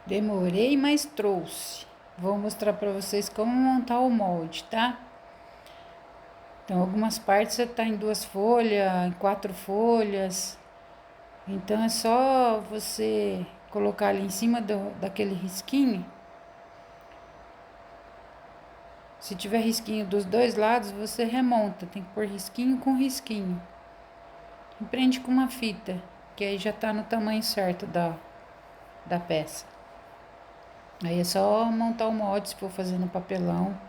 Demorei, mas trouxe. Vou mostrar para vocês como montar o molde, tá? Então, algumas partes você tá em 2 folhas, em 4 folhas. Então, é só você colocar ali em cima daquele risquinho. Se tiver risquinho dos dois lados, você remonta. Tem que pôr risquinho com risquinho. E prende com uma fita, que aí já tá no tamanho certo da peça. Aí é só montar o molde se for fazer no papelão.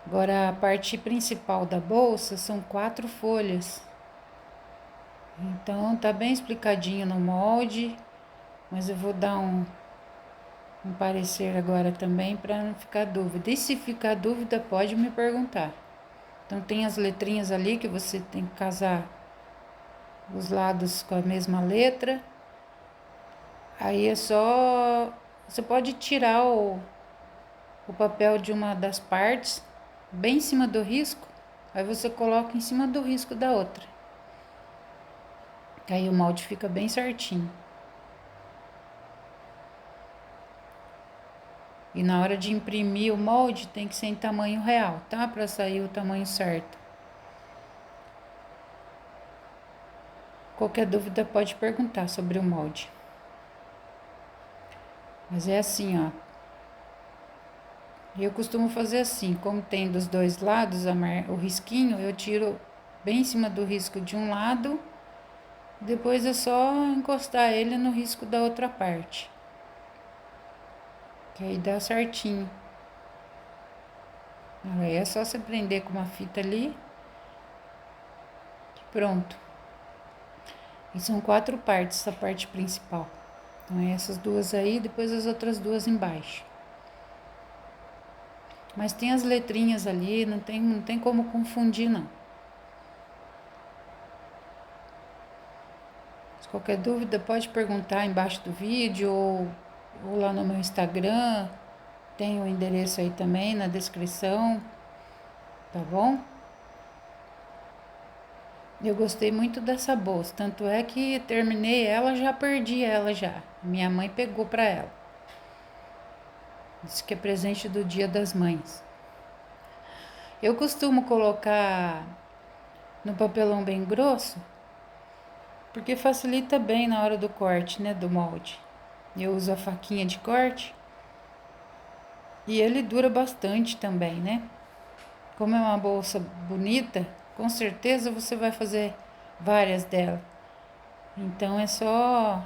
Agora, a parte principal da bolsa são 4 folhas. Então, tá bem explicadinho no molde, mas eu vou dar um parecer agora também para não ficar dúvida. E se ficar dúvida, pode me perguntar. Então, tem as letrinhas ali que você tem que casar os lados com a mesma letra. Aí é só. Você pode tirar o papel de uma das partes, bem em cima do risco. Aí você coloca em cima do risco da outra. Aí o molde fica bem certinho. E na hora de imprimir o molde tem que ser em tamanho real, tá? Para sair o tamanho certo. Qualquer dúvida pode perguntar sobre o molde. Mas é assim, ó. Eu costumo fazer assim, como tem dos dois lados o risquinho, eu tiro bem em cima do risco de um lado, depois é só encostar ele no risco da outra parte. Que aí dá certinho. Aí é só você prender com uma fita ali. Pronto. E são 4 partes, essa parte principal. Então é essas duas aí, depois as outras duas embaixo. Mas tem as letrinhas ali, não tem como confundir não. Se qualquer dúvida pode perguntar embaixo do vídeo ou lá no meu Instagram. Tem o endereço aí também na descrição, tá bom? Eu gostei muito dessa bolsa, tanto é que terminei ela, já perdi ela já. Minha mãe pegou pra ela. Disse que é presente do Dia das Mães. Eu costumo colocar no papelão bem grosso, porque facilita bem na hora do corte, né, do molde. Eu uso a faquinha de corte e ele dura bastante também, né? Como é uma bolsa bonita, com certeza você vai fazer várias dela. Então é só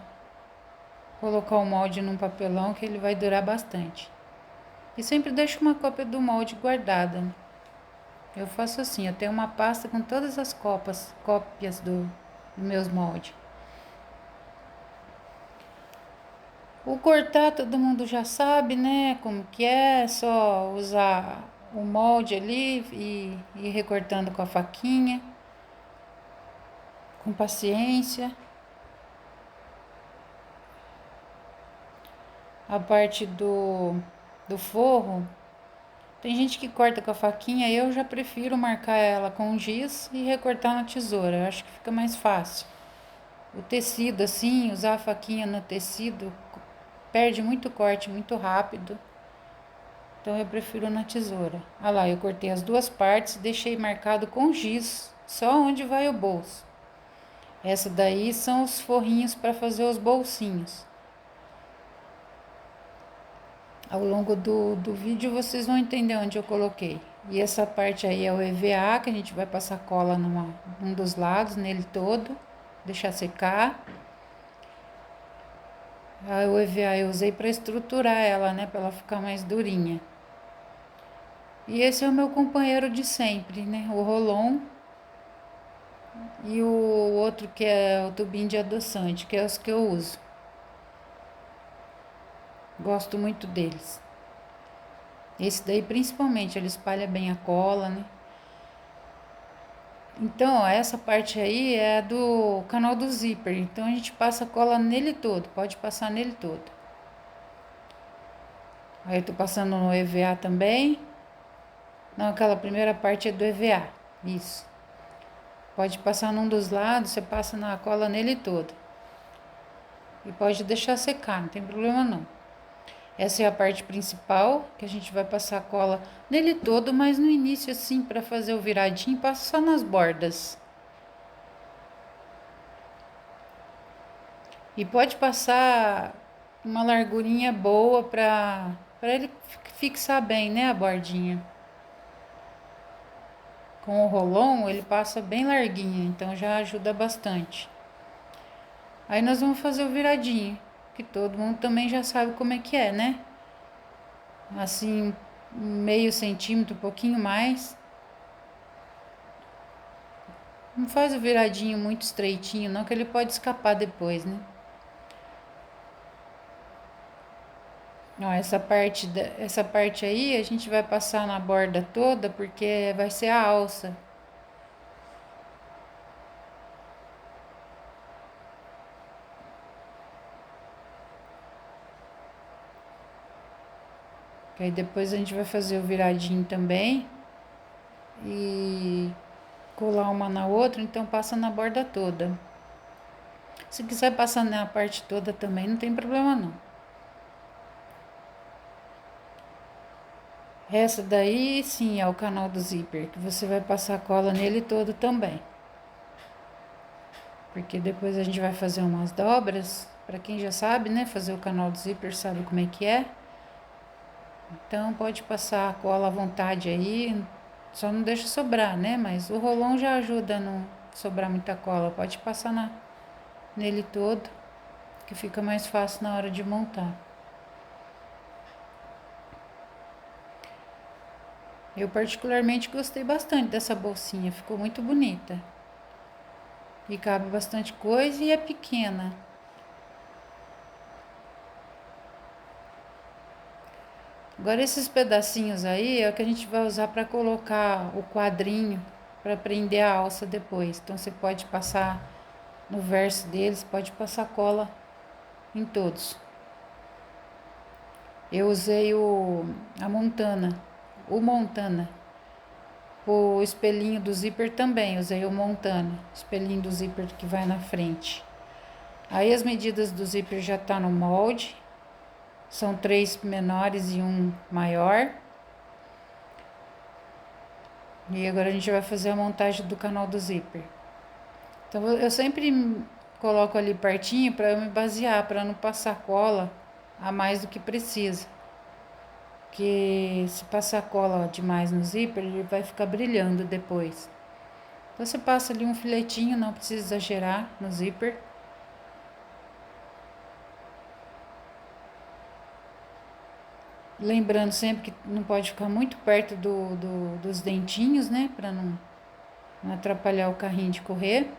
colocar o molde num papelão que ele vai durar bastante. E sempre deixo uma cópia do molde guardada, né? Eu faço assim, eu tenho uma pasta com todas as cópias dos meus moldes. O cortar todo mundo já sabe, né? Como que é só usar o molde ali e ir recortando com a faquinha, com paciência. A parte do forro, tem gente que corta com a faquinha, eu já prefiro marcar ela com giz e recortar na tesoura, eu acho que fica mais fácil. O tecido assim, usar a faquinha no tecido, perde muito corte, muito rápido. Então eu prefiro na tesoura. Olha lá, eu cortei as duas partes, deixei marcado com giz, só onde vai o bolso. Essa daí são os forrinhos para fazer os bolsinhos. Ao longo do vídeo vocês vão entender onde eu coloquei. E essa parte aí é o EVA, que a gente vai passar cola num dos lados, nele todo, deixar secar. Aí o EVA eu usei para estruturar ela, né, para ela ficar mais durinha. E esse é o meu companheiro de sempre, né, o Rolon. E o outro que é o tubinho de adoçante, que é os que eu uso. Gosto muito deles. Esse daí principalmente, ele espalha bem a cola, né? Então, ó, essa parte aí é do canal do zíper. Então a gente passa cola nele todo, pode passar nele todo. Aí eu tô passando no EVA também. Não, aquela primeira parte é do EVA. Isso. Pode passar num dos lados, você passa na cola nele todo. e pode deixar secar, não tem problema não. Essa é a parte principal, que a gente vai passar cola nele todo, mas no início assim, para fazer o viradinho, passa só nas bordas. E pode passar uma largurinha boa para ele fixar bem, né, a bordinha. Com o rolon, ele passa bem larguinho, então já ajuda bastante. Aí nós vamos fazer o viradinho, que todo mundo também já sabe como é que é, né? Assim, meio centímetro, um pouquinho mais. Não faz o viradinho muito estreitinho, não, que ele pode escapar depois, né? Ó, essa parte aí a gente vai passar na borda toda, porque vai ser a alça. Que aí depois a gente vai fazer o viradinho também. E colar uma na outra, então passa na borda toda. Se quiser passar na parte toda também, não tem problema não. Essa daí sim é o canal do zíper, que você vai passar cola nele todo também. Porque depois a gente vai fazer umas dobras, para quem já sabe, né, fazer o canal do zíper sabe como é que é. Então pode passar a cola à vontade aí, só não deixa sobrar, né? Mas o rolão já ajuda a não sobrar muita cola. Pode passar nele todo, que fica mais fácil na hora de montar. Eu particularmente gostei bastante dessa bolsinha, ficou muito bonita. E cabe bastante coisa e é pequena. Agora esses pedacinhos aí é o que a gente vai usar para colocar o quadrinho para prender a alça depois. Então você pode passar no verso deles, pode passar cola em todos. Eu usei a Montana. O espelhinho do zíper também, usei o Montana, espelhinho do zíper que vai na frente. Aí as medidas do zíper já tá no molde, são 3 menores e um maior. E agora a gente vai fazer a montagem do canal do zíper. Então eu sempre coloco ali pertinho para eu me basear, para não passar cola a mais do que precisa. Porque se passar cola demais no zíper, ele vai ficar brilhando depois. Então você passa ali um filetinho, não precisa exagerar no zíper. Lembrando sempre que não pode ficar muito perto dos dentinhos, né? Para não atrapalhar o carrinho de correr,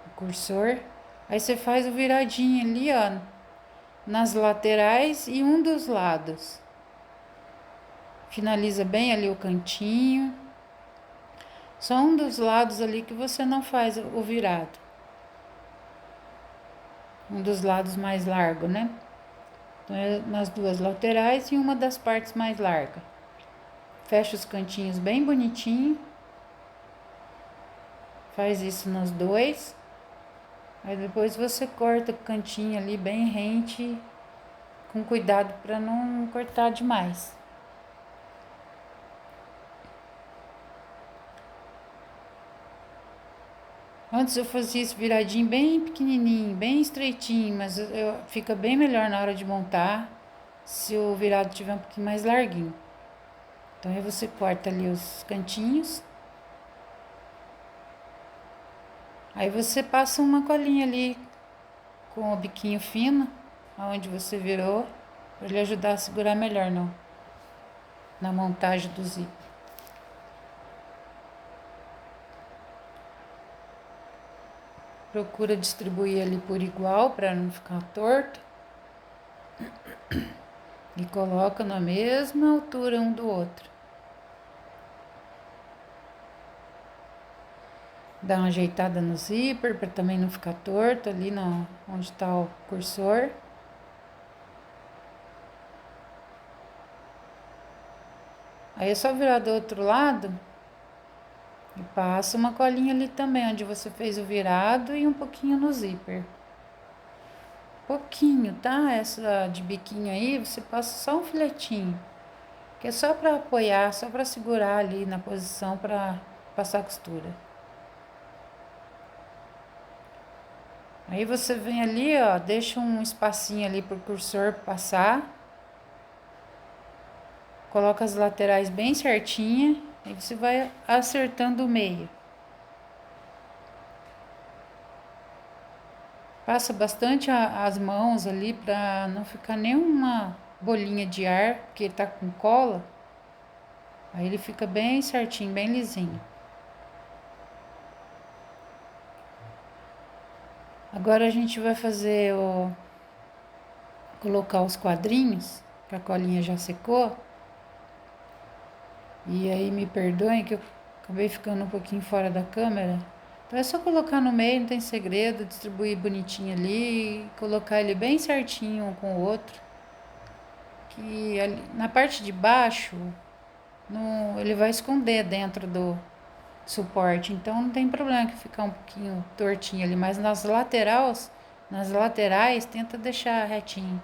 o cursor. Aí você faz o viradinho ali, ó, nas laterais e um dos lados. Finaliza bem ali o cantinho. Só um dos lados ali que você não faz o virado. Um dos lados mais largo, né? Então é nas duas laterais e uma das partes mais largas. Fecha os cantinhos bem bonitinho. Faz isso nos dois. Aí depois você corta o cantinho ali bem rente, com cuidado para não cortar demais. Antes eu fazia esse viradinho bem pequenininho, bem estreitinho, mas fica bem melhor na hora de montar se o virado tiver um pouquinho mais larguinho. Então aí você corta ali os cantinhos. Aí você passa uma colinha ali com o biquinho fino, aonde você virou, para ele ajudar a segurar melhor na montagem do zíper. Procura distribuir ali por igual para não ficar torto. E coloca na mesma altura um do outro. Dá uma ajeitada no zíper para também não ficar torto ali onde está o cursor. Aí é só virar do outro lado e passa uma colinha ali também, onde você fez o virado e um pouquinho no zíper. pouquinho, tá? Essa de biquinho aí, você passa só um filetinho, que é só para apoiar, só para segurar ali na posição para passar a costura. Aí você vem ali, ó, deixa um espacinho ali pro cursor passar, coloca as laterais bem certinha, aí você vai acertando o meio. Passa bastante as mãos ali para não ficar nenhuma bolinha de ar, porque ele tá com cola. Aí ele fica bem certinho, bem lisinho. Agora a gente vai fazer colocar os quadrinhos, que a colinha já secou. E aí me perdoem que eu acabei ficando um pouquinho fora da câmera. Então é só colocar no meio, não tem segredo, distribuir bonitinho ali, colocar ele bem certinho um com o outro. Que ali, na parte de baixo, ele vai esconder dentro do suporte, então não tem problema que ficar um pouquinho tortinho ali, mas nas laterais, tenta deixar retinho.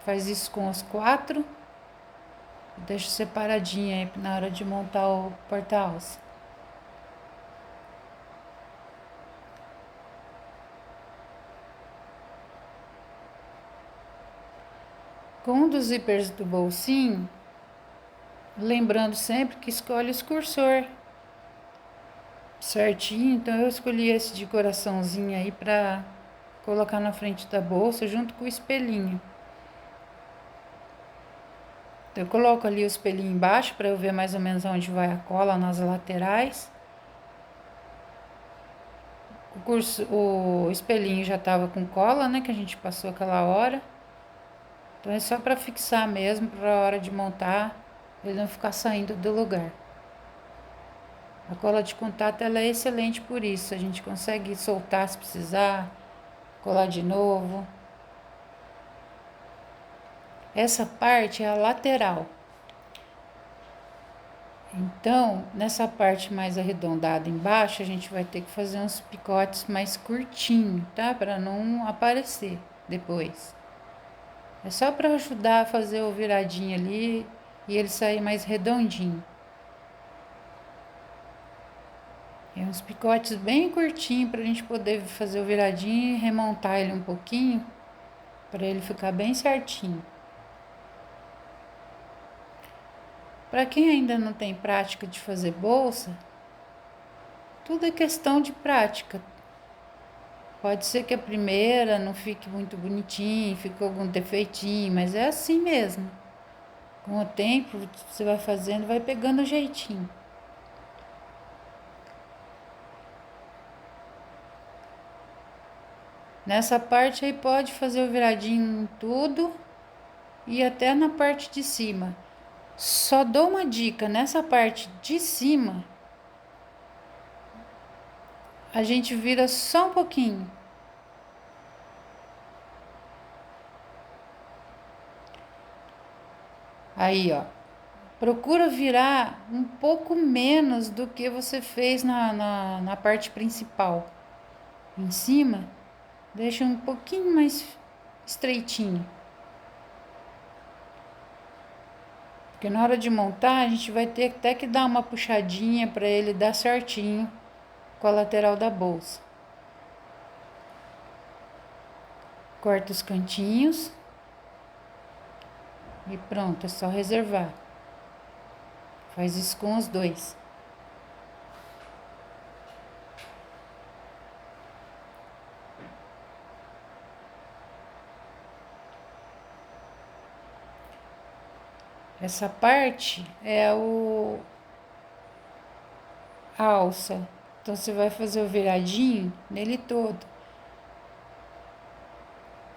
Faz isso com os 4. Deixa separadinho aí na hora de montar o porta-alça. Com um dos zíperes do bolsinho, lembrando sempre que escolhe o cursor certinho, então eu escolhi esse de coraçãozinho aí pra colocar na frente da bolsa junto com o espelhinho. Então eu coloco ali o espelhinho embaixo para eu ver mais ou menos onde vai a cola nas laterais. O espelhinho já estava com cola, né, que a gente passou aquela hora. Então é só para fixar mesmo, para a hora de montar, ele não ficar saindo do lugar. A cola de contato ela é excelente por isso, a gente consegue soltar se precisar, colar de novo. Essa parte é a lateral. Então, nessa parte mais arredondada embaixo, a gente vai ter que fazer uns picotes mais curtinhos, tá? Para não aparecer depois. É só para ajudar a fazer o viradinho ali e ele sair mais redondinho. É uns picotes bem curtinhos para a gente poder fazer o viradinho e remontar ele um pouquinho para ele ficar bem certinho. Para quem ainda não tem prática de fazer bolsa, tudo é questão de prática. Pode ser que a primeira não fique muito bonitinho, fique algum defeitinho, mas é assim mesmo. Com o tempo, você vai fazendo, vai pegando o jeitinho. Nessa parte aí pode fazer o viradinho em tudo e até na parte de cima. Só dou uma dica, nessa parte de cima, a gente vira só um pouquinho. Aí, ó. Procura virar um pouco menos do que você fez na parte principal. Em cima, deixa um pouquinho mais estreitinho. Porque na hora de montar, a gente vai ter até que dar uma puxadinha para ele dar certinho com a lateral da bolsa. Corta os cantinhos. E pronto, é só reservar. Faz isso com os dois. Essa parte é a alça. Então você vai fazer o viradinho nele todo.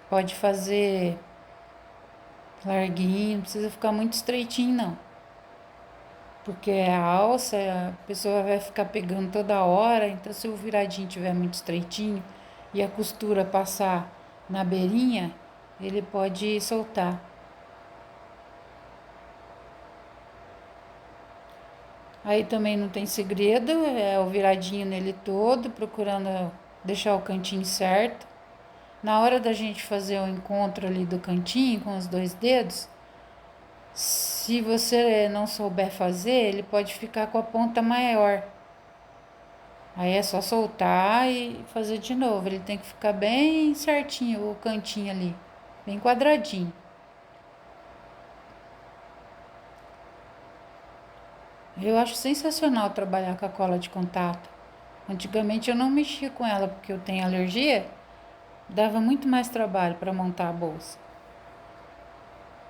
Pode fazer larguinho, não precisa ficar muito estreitinho não. Porque a alça, a pessoa vai ficar pegando toda hora, então se o viradinho tiver muito estreitinho e a costura passar na beirinha, ele pode soltar. Aí também não tem segredo, é o viradinho nele todo, procurando deixar o cantinho certo. Na hora da gente fazer o encontro ali do cantinho com os dois dedos, se você não souber fazer, ele pode ficar com a ponta maior. Aí é só soltar e fazer de novo. Ele tem que ficar bem certinho o cantinho ali, bem quadradinho. Eu acho sensacional trabalhar com a cola de contato. Antigamente eu não mexia com ela porque eu tenho alergia, dava muito mais trabalho para montar a bolsa.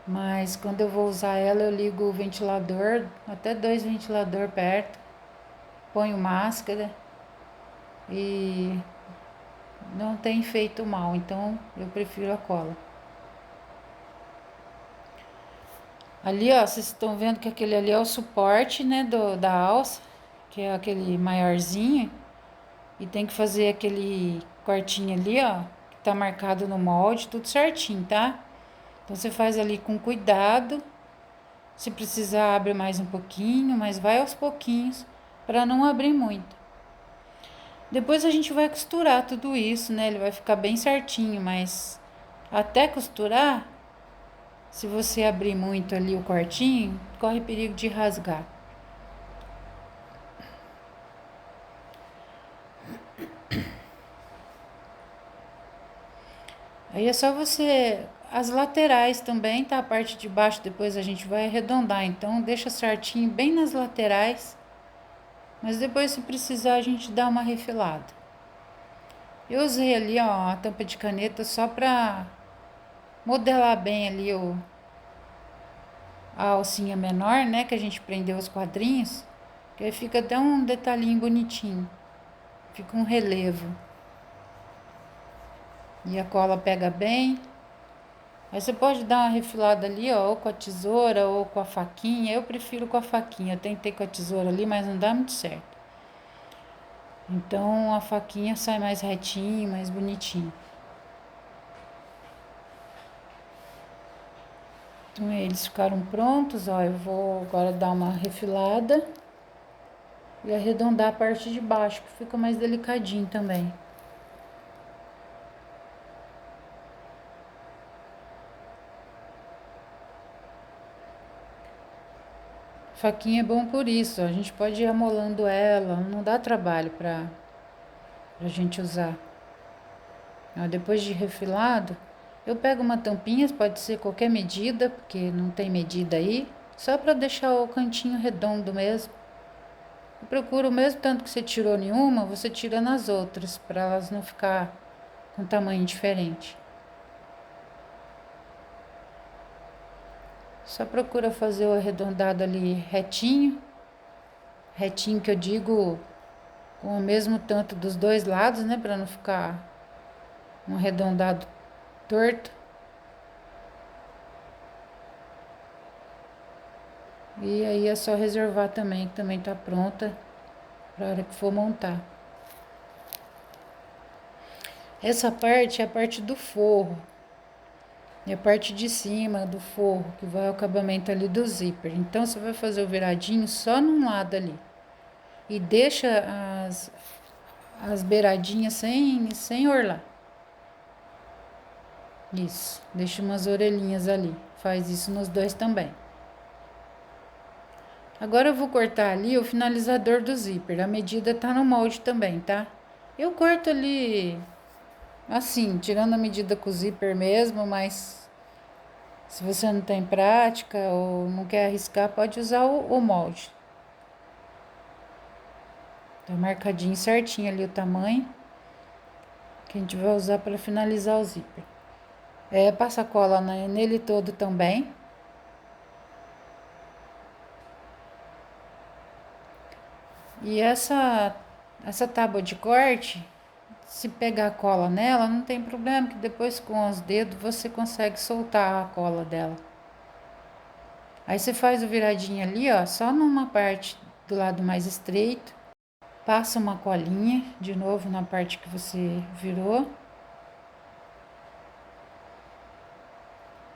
Mas quando eu vou usar ela, eu ligo o ventilador, até dois ventiladores perto, ponho máscara e não tem feito mal, então eu prefiro a cola. Ali, ó, vocês estão vendo que aquele ali é o suporte, né, da alça, que é aquele maiorzinho, e tem que fazer aquele cortinho ali, ó, que tá marcado no molde, tudo certinho, tá? Então você faz ali com cuidado. Se precisar, abre mais um pouquinho, mas vai aos pouquinhos para não abrir muito. Depois a gente vai costurar tudo isso, né? Ele vai ficar bem certinho, mas até costurar, se você abrir muito ali o cortinho, corre perigo de rasgar. Aí é só você. As laterais também, tá? A parte de baixo depois a gente vai arredondar, então deixa certinho bem nas laterais. Mas depois, se precisar, a gente dá uma refilada. Eu usei ali, ó, a tampa de caneta só pra modelar bem ali a alcinha menor, né? Que a gente prendeu os quadrinhos. Que aí fica até um detalhinho bonitinho. Fica um relevo. E a cola pega bem. Aí você pode dar uma refilada ali, ó, ou com a tesoura ou com a faquinha. Eu prefiro com a faquinha. Eu tentei com a tesoura ali, mas não dá muito certo. Então a faquinha sai mais retinho, mais bonitinho. Então eles ficaram prontos, ó. Eu vou agora dar uma refilada e arredondar a parte de baixo, que fica mais delicadinho também. Faquinha é bom por isso, a gente pode ir amolando ela, não dá trabalho pra gente usar. Ó, depois de refilado, eu pego uma tampinha, pode ser qualquer medida, porque não tem medida aí, só para deixar o cantinho redondo mesmo. Eu procuro o mesmo tanto que você tirou em uma, você tira nas outras, para elas não ficar com tamanho diferente. Só procura fazer o arredondado ali retinho, retinho que eu digo com o mesmo tanto dos dois lados, né, para não ficar um arredondado torto. E aí é só reservar também, que também tá pronta para a hora que for montar. Essa parte é a parte do forro. E a parte de cima do forro, que vai ao acabamento ali do zíper. Então você vai fazer o viradinho só num lado ali. E deixa as beiradinhas sem orlar. Isso, deixa umas orelhinhas ali. Faz isso nos dois também. Agora eu vou cortar ali o finalizador do zíper. A medida tá no molde também, tá? Eu corto ali assim, tirando a medida com o zíper mesmo, mas se você não tem prática ou não quer arriscar, pode usar o molde. Tá marcadinho certinho ali o tamanho que a gente vai usar para finalizar o zíper. Passa cola nele todo também. E essa tábua de corte, se pegar cola nela, não tem problema, que depois com os dedos você consegue soltar a cola dela. Aí você faz o viradinho ali, ó, só numa parte do lado mais estreito. Passa uma colinha de novo na parte que você virou.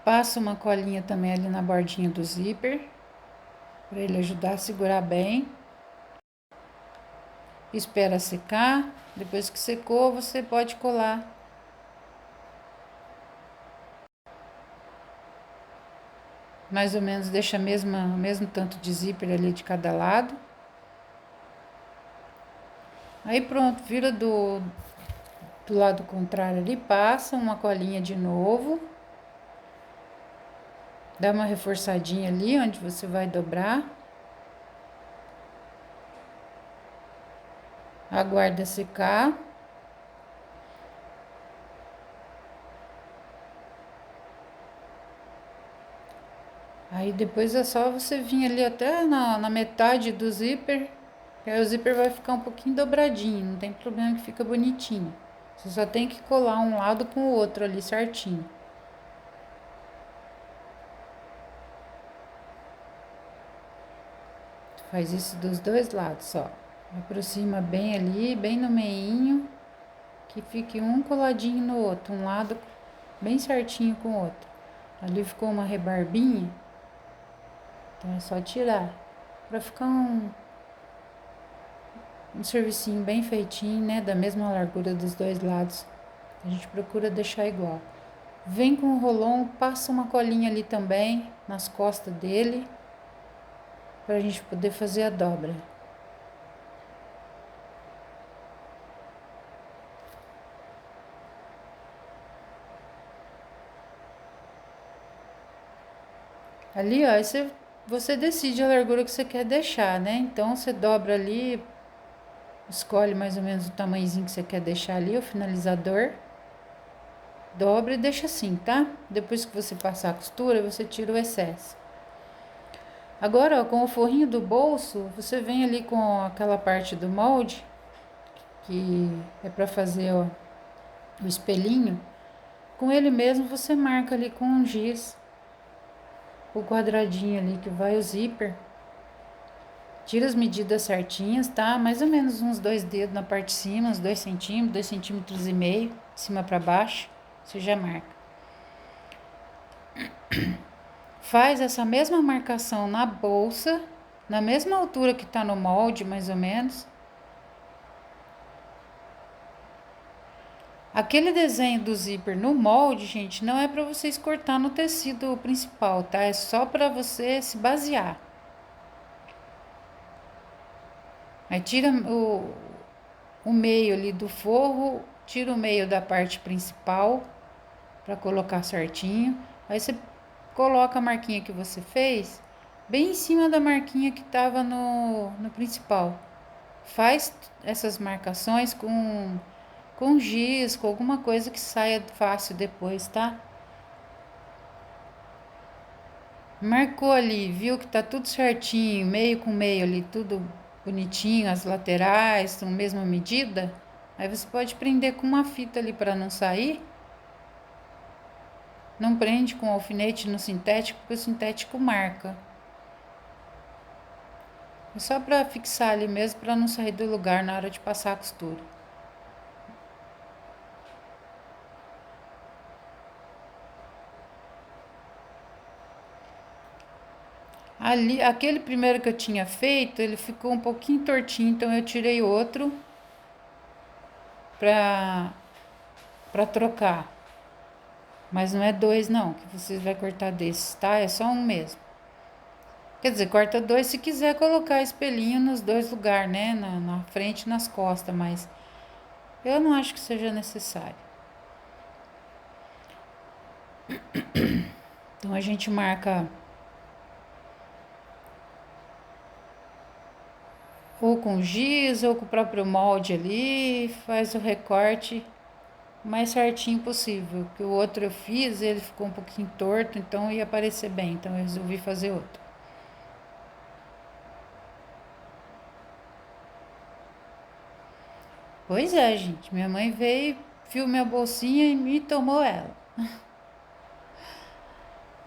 Passa uma colinha também ali na bordinha do zíper, para ele ajudar a segurar bem. Espera secar. Depois que secou, você pode colar. Mais ou menos deixa o mesmo tanto de zíper ali de cada lado. Aí pronto, vira do lado contrário ali, passa uma colinha de novo. Dá uma reforçadinha ali onde você vai dobrar. Aguarda secar. Aí depois é só você vir ali até na metade do zíper. Que aí o zíper vai ficar um pouquinho dobradinho, não tem problema que fica bonitinho. Você só tem que colar um lado com o outro ali certinho. Faz isso dos dois lados, só. Aproxima bem ali, bem no meinho, que fique um coladinho no outro, um lado bem certinho com o outro. Ali ficou uma rebarbinha, então é só tirar. Pra ficar um servicinho bem feitinho, né? Da mesma largura dos dois lados. A gente procura deixar igual. Vem com o rolon, passa uma colinha ali também, nas costas dele, pra gente poder fazer a dobra. Ali, ó, você decide a largura que você quer deixar, né? Então, você dobra ali, escolhe mais ou menos o tamanhozinho que você quer deixar ali, o finalizador. Dobra e deixa assim, tá? Depois que você passar a costura, você tira o excesso. Agora, ó, com o forrinho do bolso, você vem ali com aquela parte do molde, que é para fazer, ó, o espelhinho. Com ele mesmo, você marca ali com um giz o quadradinho ali que vai o zíper. Tira as medidas certinhas, tá? Mais ou menos uns 2 dedos na parte de cima, uns 2 centímetros, 2,5 centímetros, de cima para baixo. Você já marca. Faz essa mesma marcação na bolsa, na mesma altura que tá no molde, mais ou menos. Aquele desenho do zíper no molde, gente, não é para vocês cortar no tecido principal, tá? É só para você se basear. Aí tira o meio ali do forro, tira o meio da parte principal para colocar certinho. Aí você coloca a marquinha que você fez bem em cima da marquinha que estava no principal. Faz essas marcações com giz, com alguma coisa que saia fácil depois, tá? Marcou ali, viu que tá tudo certinho, meio com meio ali, tudo bonitinho, as laterais estão mesma medida. Aí você pode prender com uma fita ali para não sair. Não prende com alfinete no sintético, porque o sintético marca. É só para fixar ali mesmo, para não sair do lugar na hora de passar a costura. Ali, aquele primeiro que eu tinha feito, ele ficou um pouquinho tortinho, então eu tirei outro para trocar. Mas não é dois não, que você vai cortar desses, tá? É só um mesmo. Quer dizer, corta dois se quiser colocar espelhinho nos dois lugares, né? Na frente e nas costas, mas eu não acho que seja necessário. Então a gente marca ou com giz ou com o próprio molde ali, faz o recorte o mais certinho possível. Que o outro eu fiz, ele ficou um pouquinho torto, então ia aparecer bem, então eu resolvi fazer outro. Pois é, gente, minha mãe veio, viu minha bolsinha e me tomou ela.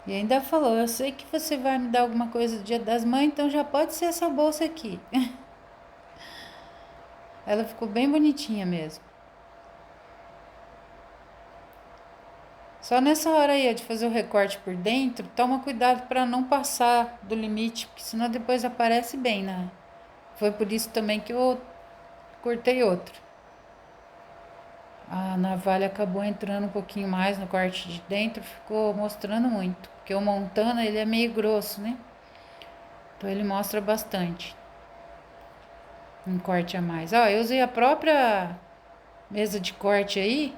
E ainda falou: eu sei que você vai me dar alguma coisa do Dia das Mães, então já pode ser essa bolsa aqui. Ela ficou bem bonitinha mesmo. Só nessa hora aí de fazer o recorte por dentro, toma cuidado para não passar do limite, porque senão depois aparece bem, né? Foi por isso também que eu cortei outro. A navalha acabou entrando um pouquinho mais no corte de dentro, ficou mostrando muito. Porque o Montana, ele é meio grosso, né? Então ele mostra bastante. Um corte a mais. Ó, eu usei a própria mesa de corte aí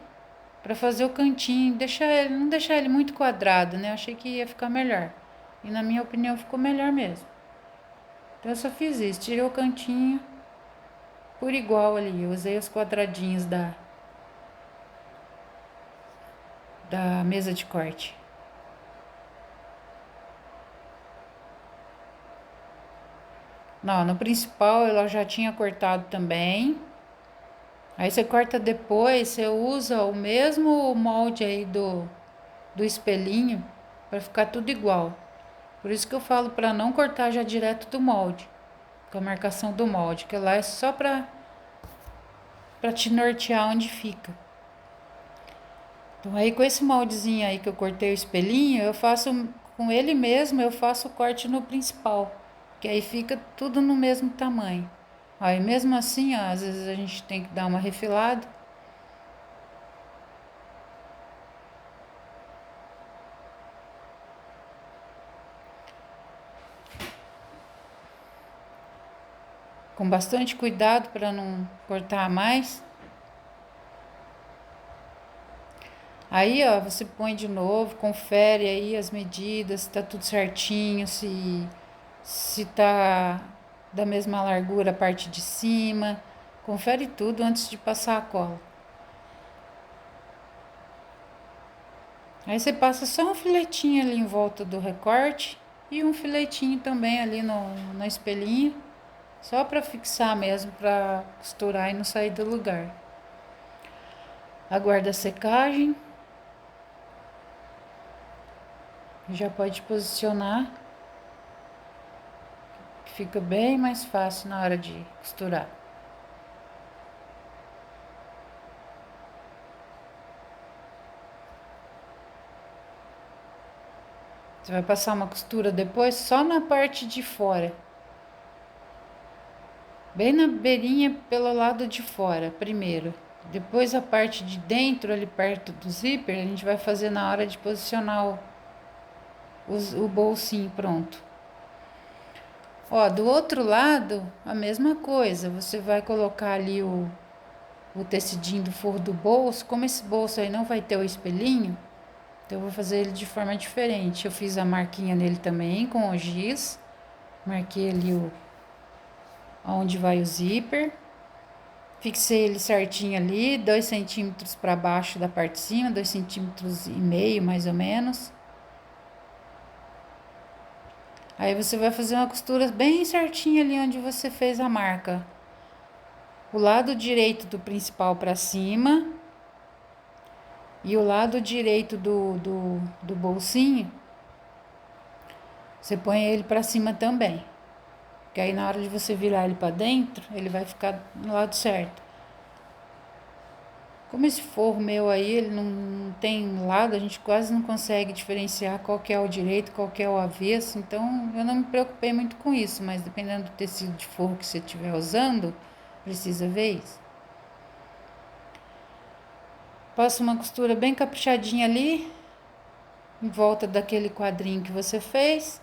para fazer o cantinho, não deixar ele muito quadrado, né? Eu achei que ia ficar melhor. E na minha opinião ficou melhor mesmo. Então eu só fiz isso, tirei o cantinho por igual ali. Eu usei os quadradinhos da mesa de corte. Não, no principal ela já tinha cortado também. Aí você corta depois, você usa o mesmo molde aí do espelhinho para ficar tudo igual. Por isso que eu falo para não cortar já direto do molde, com a marcação do molde, que lá é só para te nortear onde fica. Então aí com esse moldezinho aí que eu cortei o espelhinho, eu faço com ele mesmo, eu faço o corte no principal, que aí fica tudo no mesmo tamanho. Aí mesmo assim, ó, às vezes a gente tem que dar uma refilada. Com bastante cuidado para não cortar mais. Aí, ó, você põe de novo, confere aí as medidas, se tá tudo certinho, se tá da mesma largura a parte de cima. Confere tudo antes de passar a cola. Aí você passa só um filetinho ali em volta do recorte e um filetinho também ali no espelhinho, só para fixar mesmo, para costurar e não sair do lugar. Aguarda a secagem. Já pode posicionar, que fica bem mais fácil na hora de costurar. Você vai passar uma costura depois só na parte de fora. Bem na beirinha pelo lado de fora, primeiro. Depois a parte de dentro, ali perto do zíper, a gente vai fazer na hora de posicionar o bolsinho pronto. Ó, do outro lado, a mesma coisa. Você vai colocar ali o tecidinho do forro do bolso. Como esse bolso aí não vai ter o espelhinho, então eu vou fazer ele de forma diferente. Eu fiz a marquinha nele também com o giz. Marquei ali onde vai o zíper. Fixei ele certinho ali, 2 centímetros para baixo da parte de cima, 2,5 centímetros mais ou menos. Aí você vai fazer uma costura bem certinha ali onde você fez a marca. O lado direito do principal para cima e o lado direito do bolsinho, você põe ele para cima também. Que aí na hora de você virar ele para dentro, ele vai ficar no lado certo. Como esse forro meu aí, ele não tem lado, a gente quase não consegue diferenciar qual que é o direito, qual que é o avesso. Então, eu não me preocupei muito com isso, mas dependendo do tecido de forro que você estiver usando, precisa ver isso. Passa uma costura bem caprichadinha ali, em volta daquele quadrinho que você fez.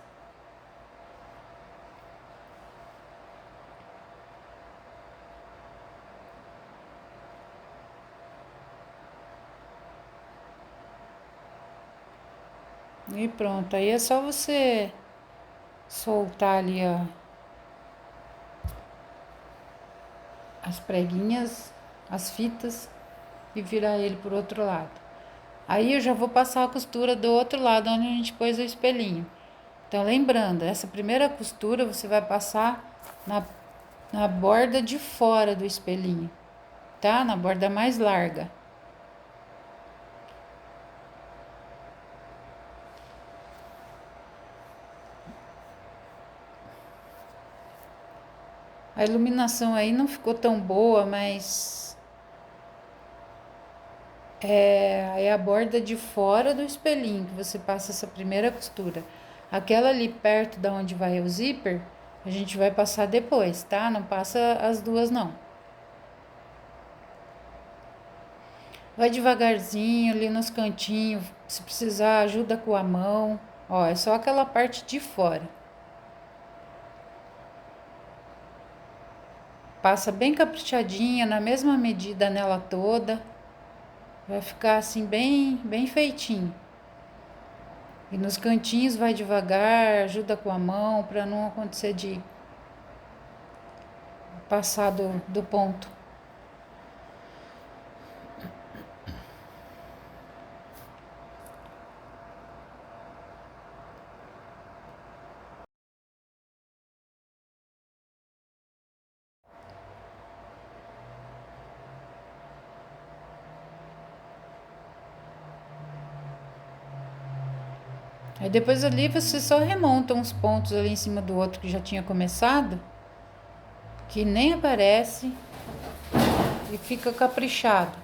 E pronto, aí é só você soltar ali as preguinhas, as fitas e virar ele pro outro lado. Aí eu já vou passar a costura do outro lado onde a gente pôs o espelhinho. Então lembrando, essa primeira costura você vai passar na borda de fora do espelhinho, tá? Na borda mais larga. A iluminação aí não ficou tão boa, mas é a borda de fora do espelhinho que você passa essa primeira costura. Aquela ali perto da onde vai o zíper, a gente vai passar depois, tá? Não passa as duas não. Vai devagarzinho ali nos cantinhos. Se precisar, ajuda com a mão. Ó, é só aquela parte de fora. Passa bem caprichadinha, na mesma medida nela toda. Vai ficar assim bem feitinho. E nos cantinhos vai devagar, ajuda com a mão para não acontecer de passar do ponto. Aí depois ali você só remonta uns pontos ali em cima do outro que já tinha começado, que nem aparece e fica caprichado.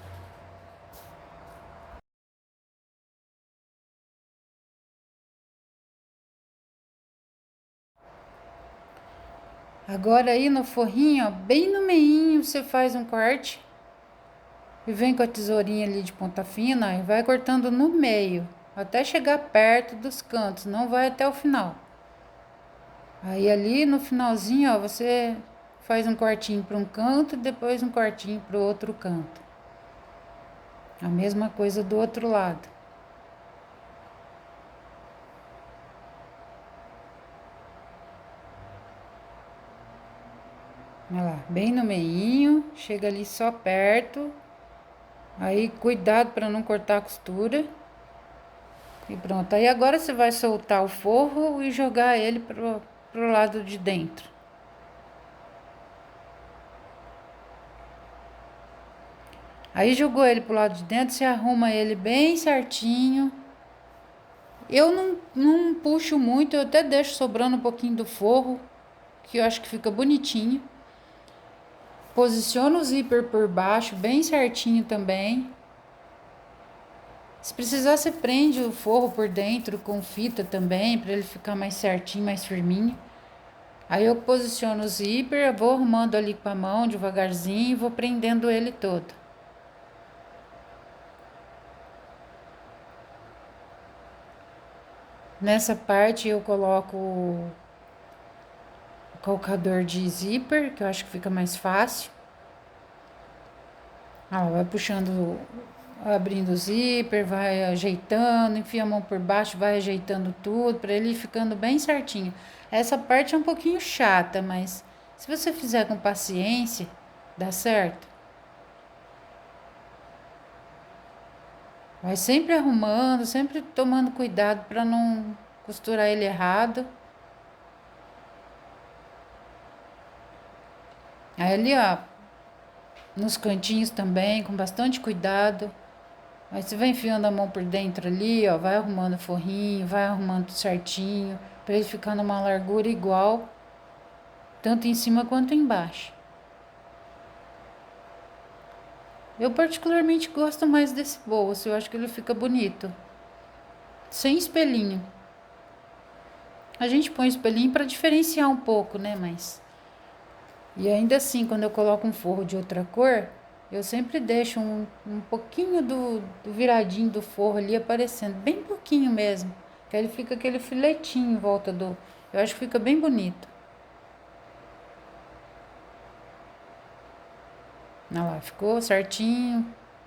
Agora aí no forrinho, ó, bem no meinho, você faz um corte e vem com a tesourinha ali de ponta fina e vai cortando no meio, até chegar perto dos cantos, não vai até o final. Aí ali no finalzinho, ó, você faz um cortinho para um canto e depois um cortinho para o outro canto. A mesma coisa do outro lado. Olha lá, bem no meinho, chega ali só perto. Aí cuidado para não cortar a costura. E pronto. Aí agora você vai soltar o forro e jogar ele pro lado de dentro. Aí jogou ele pro lado de dentro, você arruma ele bem certinho. Eu não puxo muito, eu até deixo sobrando um pouquinho do forro, que eu acho que fica bonitinho. Posiciona o zíper por baixo, bem certinho também. Se precisar, você prende o forro por dentro com fita também, para ele ficar mais certinho, mais firminho. Aí eu posiciono o zíper, vou arrumando ali com a mão devagarzinho e vou prendendo ele todo. Nessa parte eu coloco o colocador de zíper, que eu acho que fica mais fácil. Vai puxando, abrindo o zíper, vai ajeitando, enfia a mão por baixo, vai ajeitando tudo para ele ir ficando bem certinho. Essa parte é um pouquinho chata, mas se você fizer com paciência, dá certo. Vai sempre arrumando, sempre tomando cuidado para não costurar ele errado. Aí ali, ó, nos cantinhos também, com bastante cuidado. Aí você vai enfiando a mão por dentro ali, ó, vai arrumando o forrinho, vai arrumando tudo certinho, para ele ficar numa largura igual, tanto em cima quanto embaixo. Eu particularmente gosto mais desse bolso, eu acho que ele fica bonito. Sem espelhinho. A gente põe espelhinho para diferenciar um pouco, né, mas... E ainda assim, quando eu coloco um forro de outra cor, eu sempre deixo um pouquinho do viradinho do forro ali aparecendo, bem pouquinho mesmo. Que aí ele fica aquele filetinho em volta do. Eu acho que fica bem bonito. Olha lá, ficou certinho,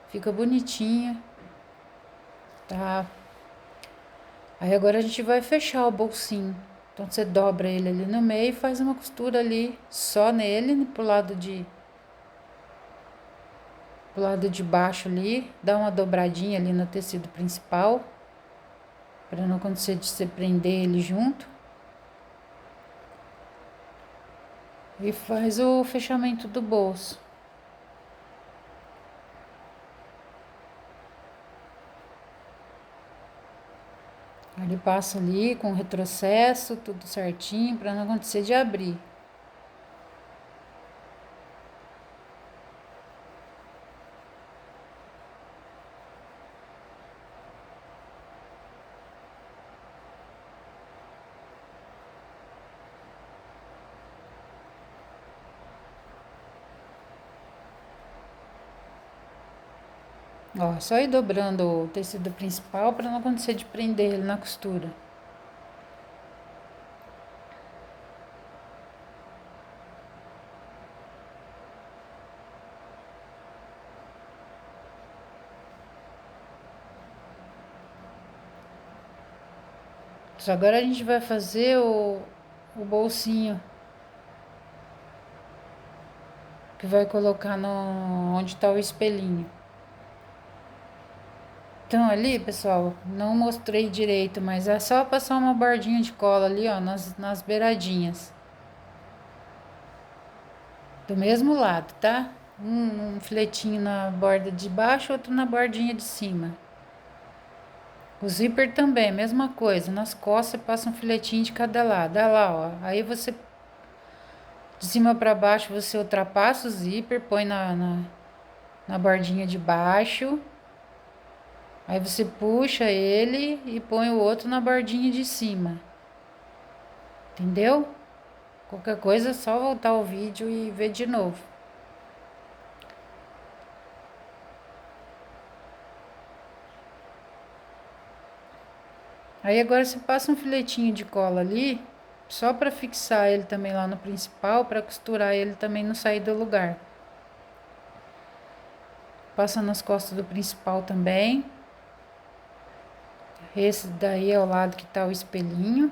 fica bonitinho, tá? Aí agora a gente vai fechar o bolsinho. Então você dobra ele ali no meio e faz uma costura ali só nele, pro lado de baixo ali, dá uma dobradinha ali no tecido principal, para não acontecer de você prender ele junto. E faz o fechamento do bolso. Ele passa ali com o retrocesso, tudo certinho, para não acontecer de abrir. Ó, só ir dobrando o tecido principal para não acontecer de prender ele na costura. Só agora a gente vai fazer o bolsinho que vai colocar no onde está o espelhinho. Então ali, pessoal, não mostrei direito, mas é só passar uma bordinha de cola ali, ó, nas beiradinhas. Do mesmo lado, tá? Um filetinho na borda de baixo, outro na bordinha de cima. O zíper também, mesma coisa. Nas costas, passa um filetinho de cada lado. Olha lá, ó. Aí você, de cima para baixo, você ultrapassa o zíper, põe na bordinha de baixo. Aí você puxa ele e põe o outro na bordinha de cima. Entendeu? Qualquer coisa é só voltar o vídeo e ver de novo. Aí agora você passa um filetinho de cola ali, só para fixar ele também lá no principal, para costurar ele também não sair do lugar. Passa nas costas do principal também. Esse daí é o lado que tá o espelhinho.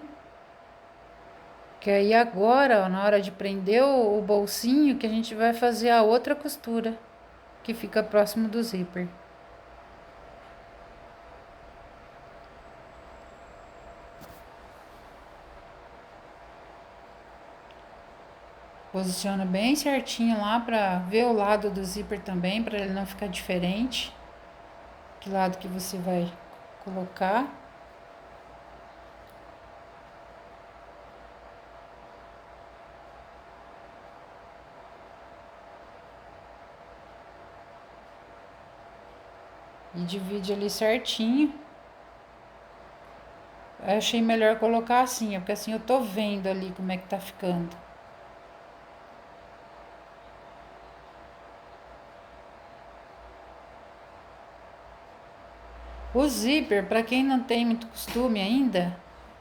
Que aí agora, ó, na hora de prender o bolsinho, que a gente vai fazer a outra costura, que fica próximo do zíper. Posiciona bem certinho lá para ver o lado do zíper também, para ele não ficar diferente. Que lado que você vai colocar. E divide ali certinho. Eu achei melhor colocar assim, porque assim eu tô vendo ali como é que tá ficando. O zíper, para quem não tem muito costume ainda,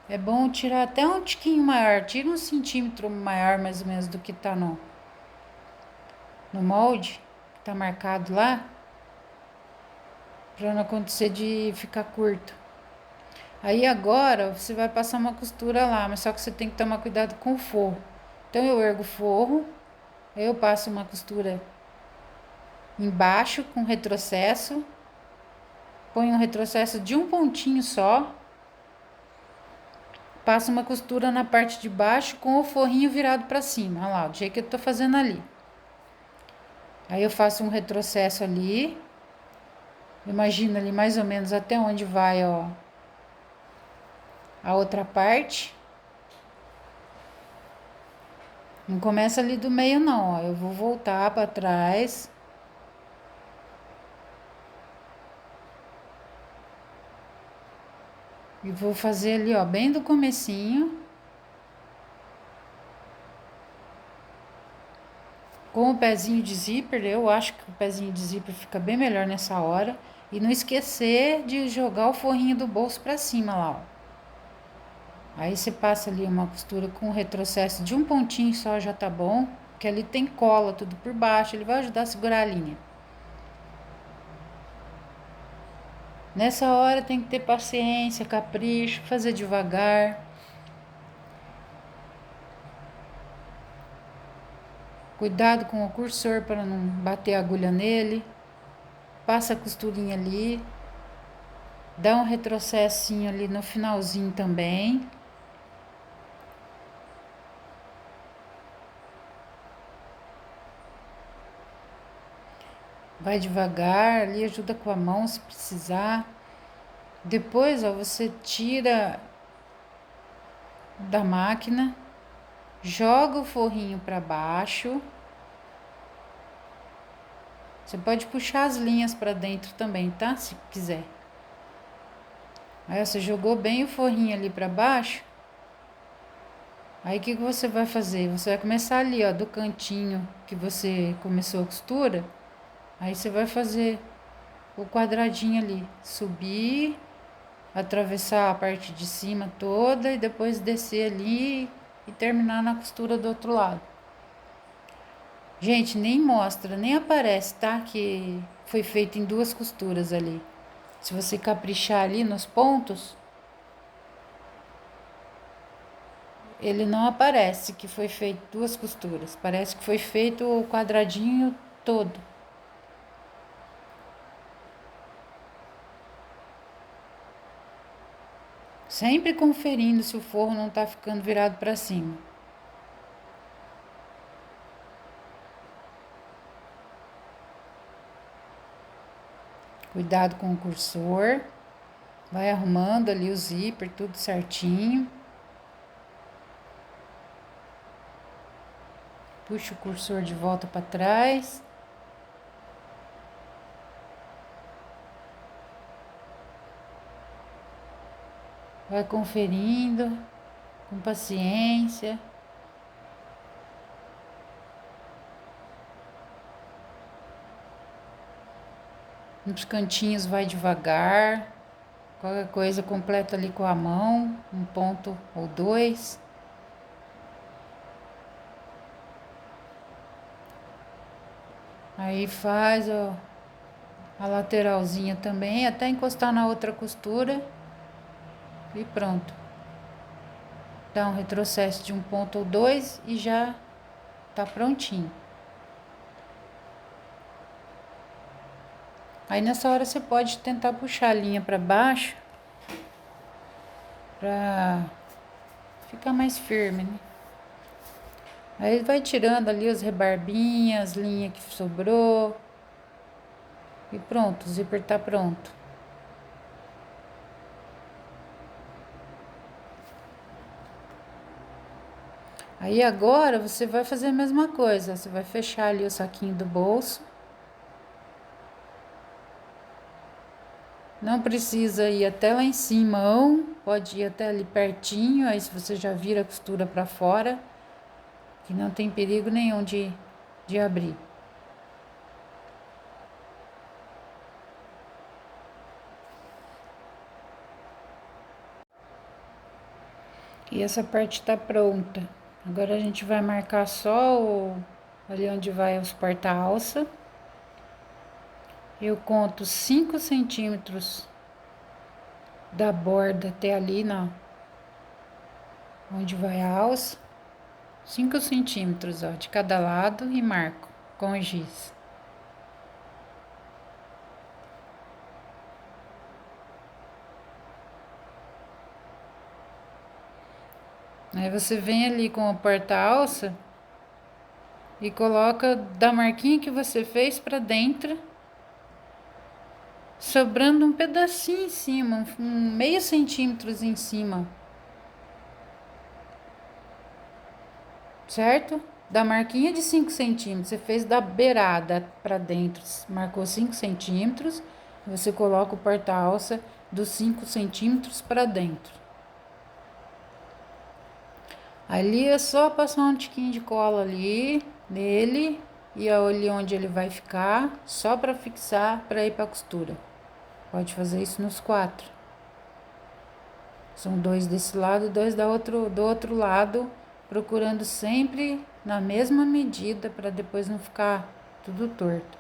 é bom tirar até um tiquinho maior. Tira 1 centímetro maior mais ou menos do que tá no molde, que tá marcado lá, para não acontecer de ficar curto. Aí agora você vai passar uma costura lá, mas só que você tem que tomar cuidado com o forro. Então eu ergo o forro, aí eu passo uma costura embaixo com retrocesso, ponho um retrocesso de um pontinho só, passo uma costura na parte de baixo com o forrinho virado para cima, olha lá, do jeito que eu tô fazendo ali. Aí eu faço um retrocesso ali, imagina ali mais ou menos até onde vai, ó, a outra parte. Não começa ali do meio não, ó, eu vou voltar para trás. E vou fazer ali, ó, bem do comecinho. Com o pezinho de zíper, eu acho que o pezinho de zíper fica bem melhor nessa hora. E não esquecer de jogar o forrinho do bolso para cima lá, ó. Aí você passa ali uma costura com retrocesso de um pontinho só, já tá bom. Que ali tem cola tudo por baixo, ele vai ajudar a segurar a linha. Nessa hora tem que ter paciência, capricho, fazer devagar. Cuidado com o cursor para não bater a agulha nele. Passa a costurinha ali. Dá um retrocessinho ali no finalzinho também. Vai devagar, ali ajuda com a mão se precisar. Depois, ó, você tira da máquina, joga o forrinho para baixo. Você pode puxar as linhas para dentro também, tá? Se quiser. Aí você jogou bem o forrinho ali para baixo. Aí o que você vai fazer? Você vai começar ali, ó, do cantinho que você começou a costura. Aí você vai fazer o quadradinho ali, subir, atravessar a parte de cima toda e depois descer ali e terminar na costura do outro lado. Gente, nem mostra, nem aparece, tá? Que foi feito em duas costuras ali. Se você caprichar ali nos pontos, ele não aparece que foi feito duas costuras. Parece que foi feito o quadradinho todo. Sempre conferindo se o forro não tá ficando virado para cima. Cuidado com o cursor. Vai arrumando ali o zíper, tudo certinho. Puxa o cursor de volta para trás. Vai conferindo com paciência. Nos cantinhos vai devagar. Qualquer coisa completa ali com a mão, um ponto ou dois. Aí faz a lateralzinha também, até encostar na outra costura. E pronto. Dá um retrocesso de um ponto ou dois e já tá prontinho. Aí nessa hora você pode tentar puxar a linha para baixo para ficar mais firme, né? Aí vai tirando ali as rebarbinhas, linha que sobrou. E pronto, o zíper tá pronto. Aí agora você vai fazer a mesma coisa. Você vai fechar ali o saquinho do bolso. Não precisa ir até lá em cima, não. Pode ir até ali pertinho. Aí se você já vira a costura para fora, que não tem perigo nenhum de abrir. E essa parte tá pronta. Agora a gente vai marcar só ali onde vai os porta-alça. Eu conto 5 centímetros da borda até ali onde vai a alça. 5 centímetros, ó, de cada lado e marco com giz. Aí você vem ali com o porta-alça e coloca da marquinha que você fez para dentro, sobrando um pedacinho em cima, um meio centímetro em cima, certo? Da marquinha de 5 centímetros, você fez da beirada para dentro, marcou 5 centímetros, você coloca o porta-alça dos 5 centímetros para dentro. Ali é só passar um tiquinho de cola ali nele e ali onde ele vai ficar, só para fixar para ir para costura. Pode fazer isso nos 4. São 2 desse lado e 2 do outro lado, procurando sempre na mesma medida para depois não ficar tudo torto.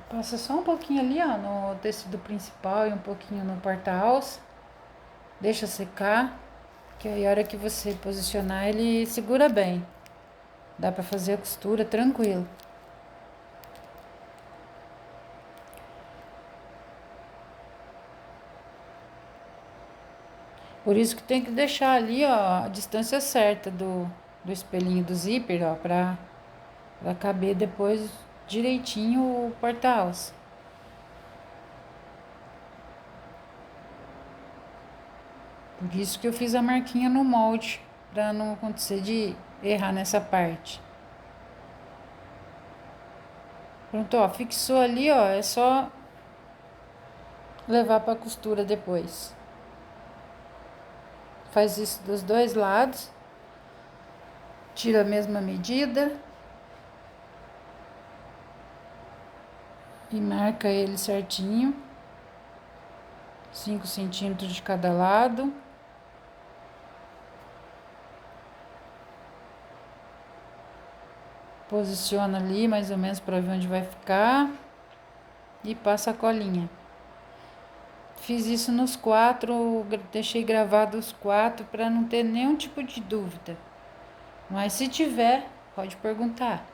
Passa só um pouquinho ali, ó, no tecido principal e um pouquinho no porta-alça. Deixa secar, que aí a hora que você posicionar ele segura bem. Dá para fazer a costura tranquilo. Por isso que tem que deixar ali, ó, a distância certa do espelhinho do zíper, ó, para caber depois direitinho o porta-alça. Por isso que eu fiz a marquinha no molde, para não acontecer de errar nessa parte. Pronto, ó, fixou ali, ó, é só levar para costura depois. Faz isso dos dois lados. Tira a mesma medida. e marca ele certinho, 5 centímetros de cada lado. Posiciona ali mais ou menos para ver onde vai ficar e passa a colinha. Fiz isso nos 4, deixei gravado os 4 para não ter nenhum tipo de dúvida. Mas se tiver, pode perguntar.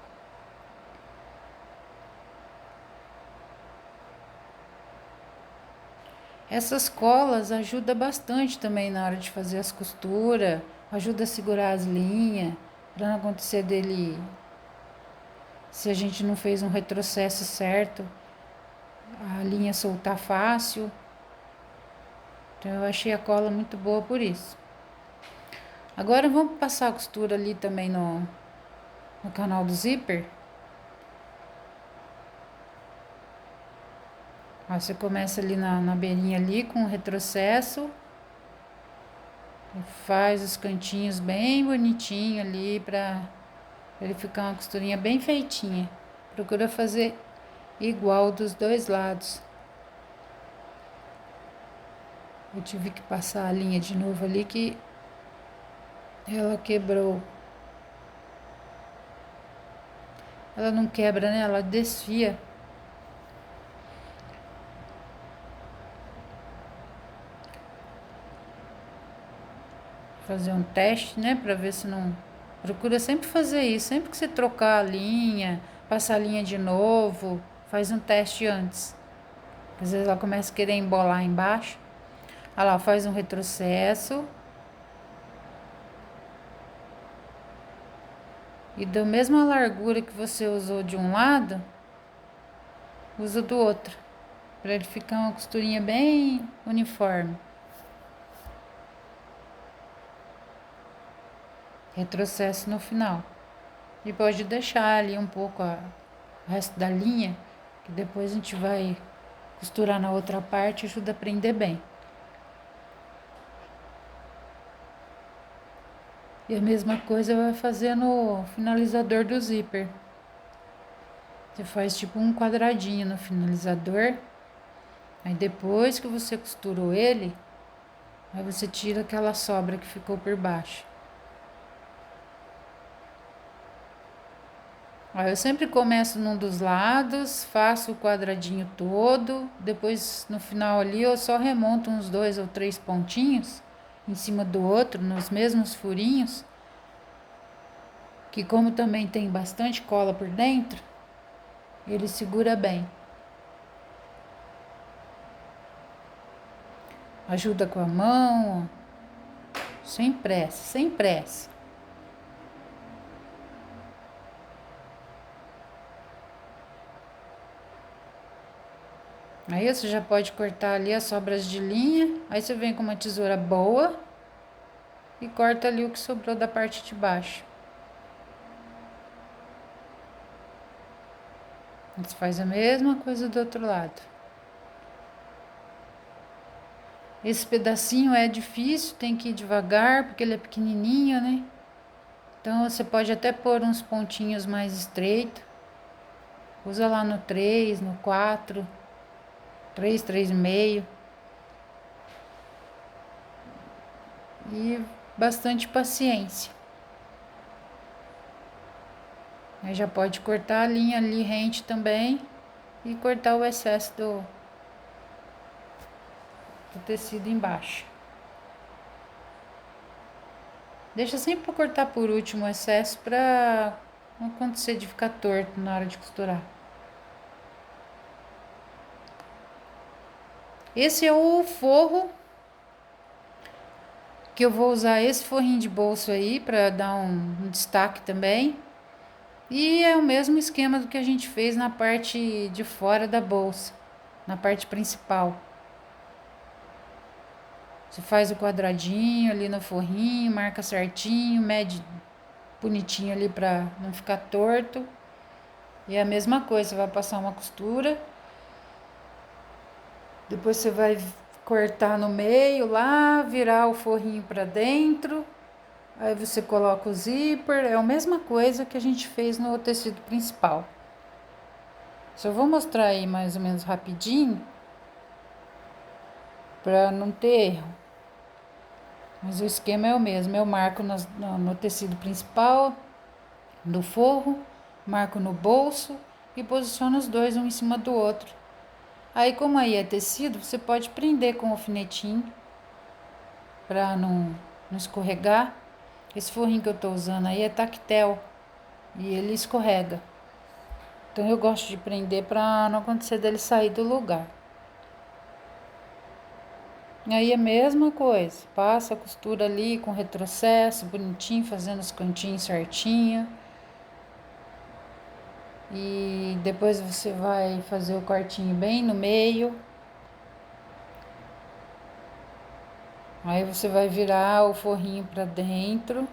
Essas colas ajudam bastante também na hora de fazer as costuras, ajuda a segurar as linhas, para não acontecer dele, se a gente não fez um retrocesso certo, a linha soltar fácil. Então eu achei a cola muito boa por isso. Agora vamos passar a costura ali também no canal do zíper. Ó, você começa ali na beirinha ali com o retrocesso. E faz os cantinhos bem bonitinho ali pra ele ficar uma costurinha bem feitinha. Procura fazer igual dos dois lados. Eu tive que passar a linha de novo ali que ela quebrou. Ela não quebra, né? Ela desfia. Fazer um teste, né? Pra ver se não... Procura sempre fazer isso. Sempre que você trocar a linha, passar a linha de novo, faz um teste antes. Às vezes ela começa a querer embolar embaixo. Olha lá, faz um retrocesso. E da mesma largura que você usou de um lado, usa do outro. Para ele ficar uma costurinha bem uniforme. Retrocesso no final. E pode deixar ali um pouco o resto da linha, que depois a gente vai costurar na outra parte, ajuda a prender bem. E a mesma coisa vai fazer no finalizador do zíper. Você faz tipo um quadradinho no finalizador. Aí depois que você costurou ele, aí você tira aquela sobra que ficou por baixo. Aí eu sempre começo num dos lados, faço o quadradinho todo, depois no final ali eu só remonto uns 2 ou 3 pontinhos em cima do outro, nos mesmos furinhos, que como também tem bastante cola por dentro, ele segura bem. Ajuda com a mão, sem pressa, sem pressa. Aí você já pode cortar ali as sobras de linha, aí você vem com uma tesoura boa e corta ali o que sobrou da parte de baixo. Você faz a mesma coisa do outro lado. Esse pedacinho é difícil, tem que ir devagar, porque ele é pequenininho, né? Então você pode até pôr uns pontinhos mais estreitos. Usa lá no 3, no 4, 3, 3,5. E bastante paciência. Aí já pode cortar a linha ali rente também e cortar o excesso do tecido embaixo. Deixa sempre para cortar por último o excesso para não acontecer de ficar torto na hora de costurar. Esse é o forro que eu vou usar, esse forrinho de bolso aí para dar um destaque também. E é o mesmo esquema do que a gente fez na parte de fora da bolsa, na parte principal. Você faz o quadradinho ali no forrinho, marca certinho, mede bonitinho ali para não ficar torto. E é a mesma coisa, você vai passar uma costura. Depois você vai cortar no meio lá, virar o forrinho para dentro. Aí você coloca o zíper, é a mesma coisa que a gente fez no tecido principal. Só vou mostrar aí mais ou menos rapidinho, para não ter erro. Mas o esquema é o mesmo. Eu marco no tecido principal do forro, marco no bolso e posiciono os dois um em cima do outro. Aí, como aí é tecido, você pode prender com o alfinetinho para não escorregar. Esse forrinho que eu tô usando aí é tactel e ele escorrega. Então eu gosto de prender para não acontecer dele sair do lugar. Aí é a mesma coisa, passa a costura ali com retrocesso, bonitinho, fazendo os cantinhos certinho. E depois você vai fazer o cortinho bem no meio. Aí você vai virar o forrinho para dentro.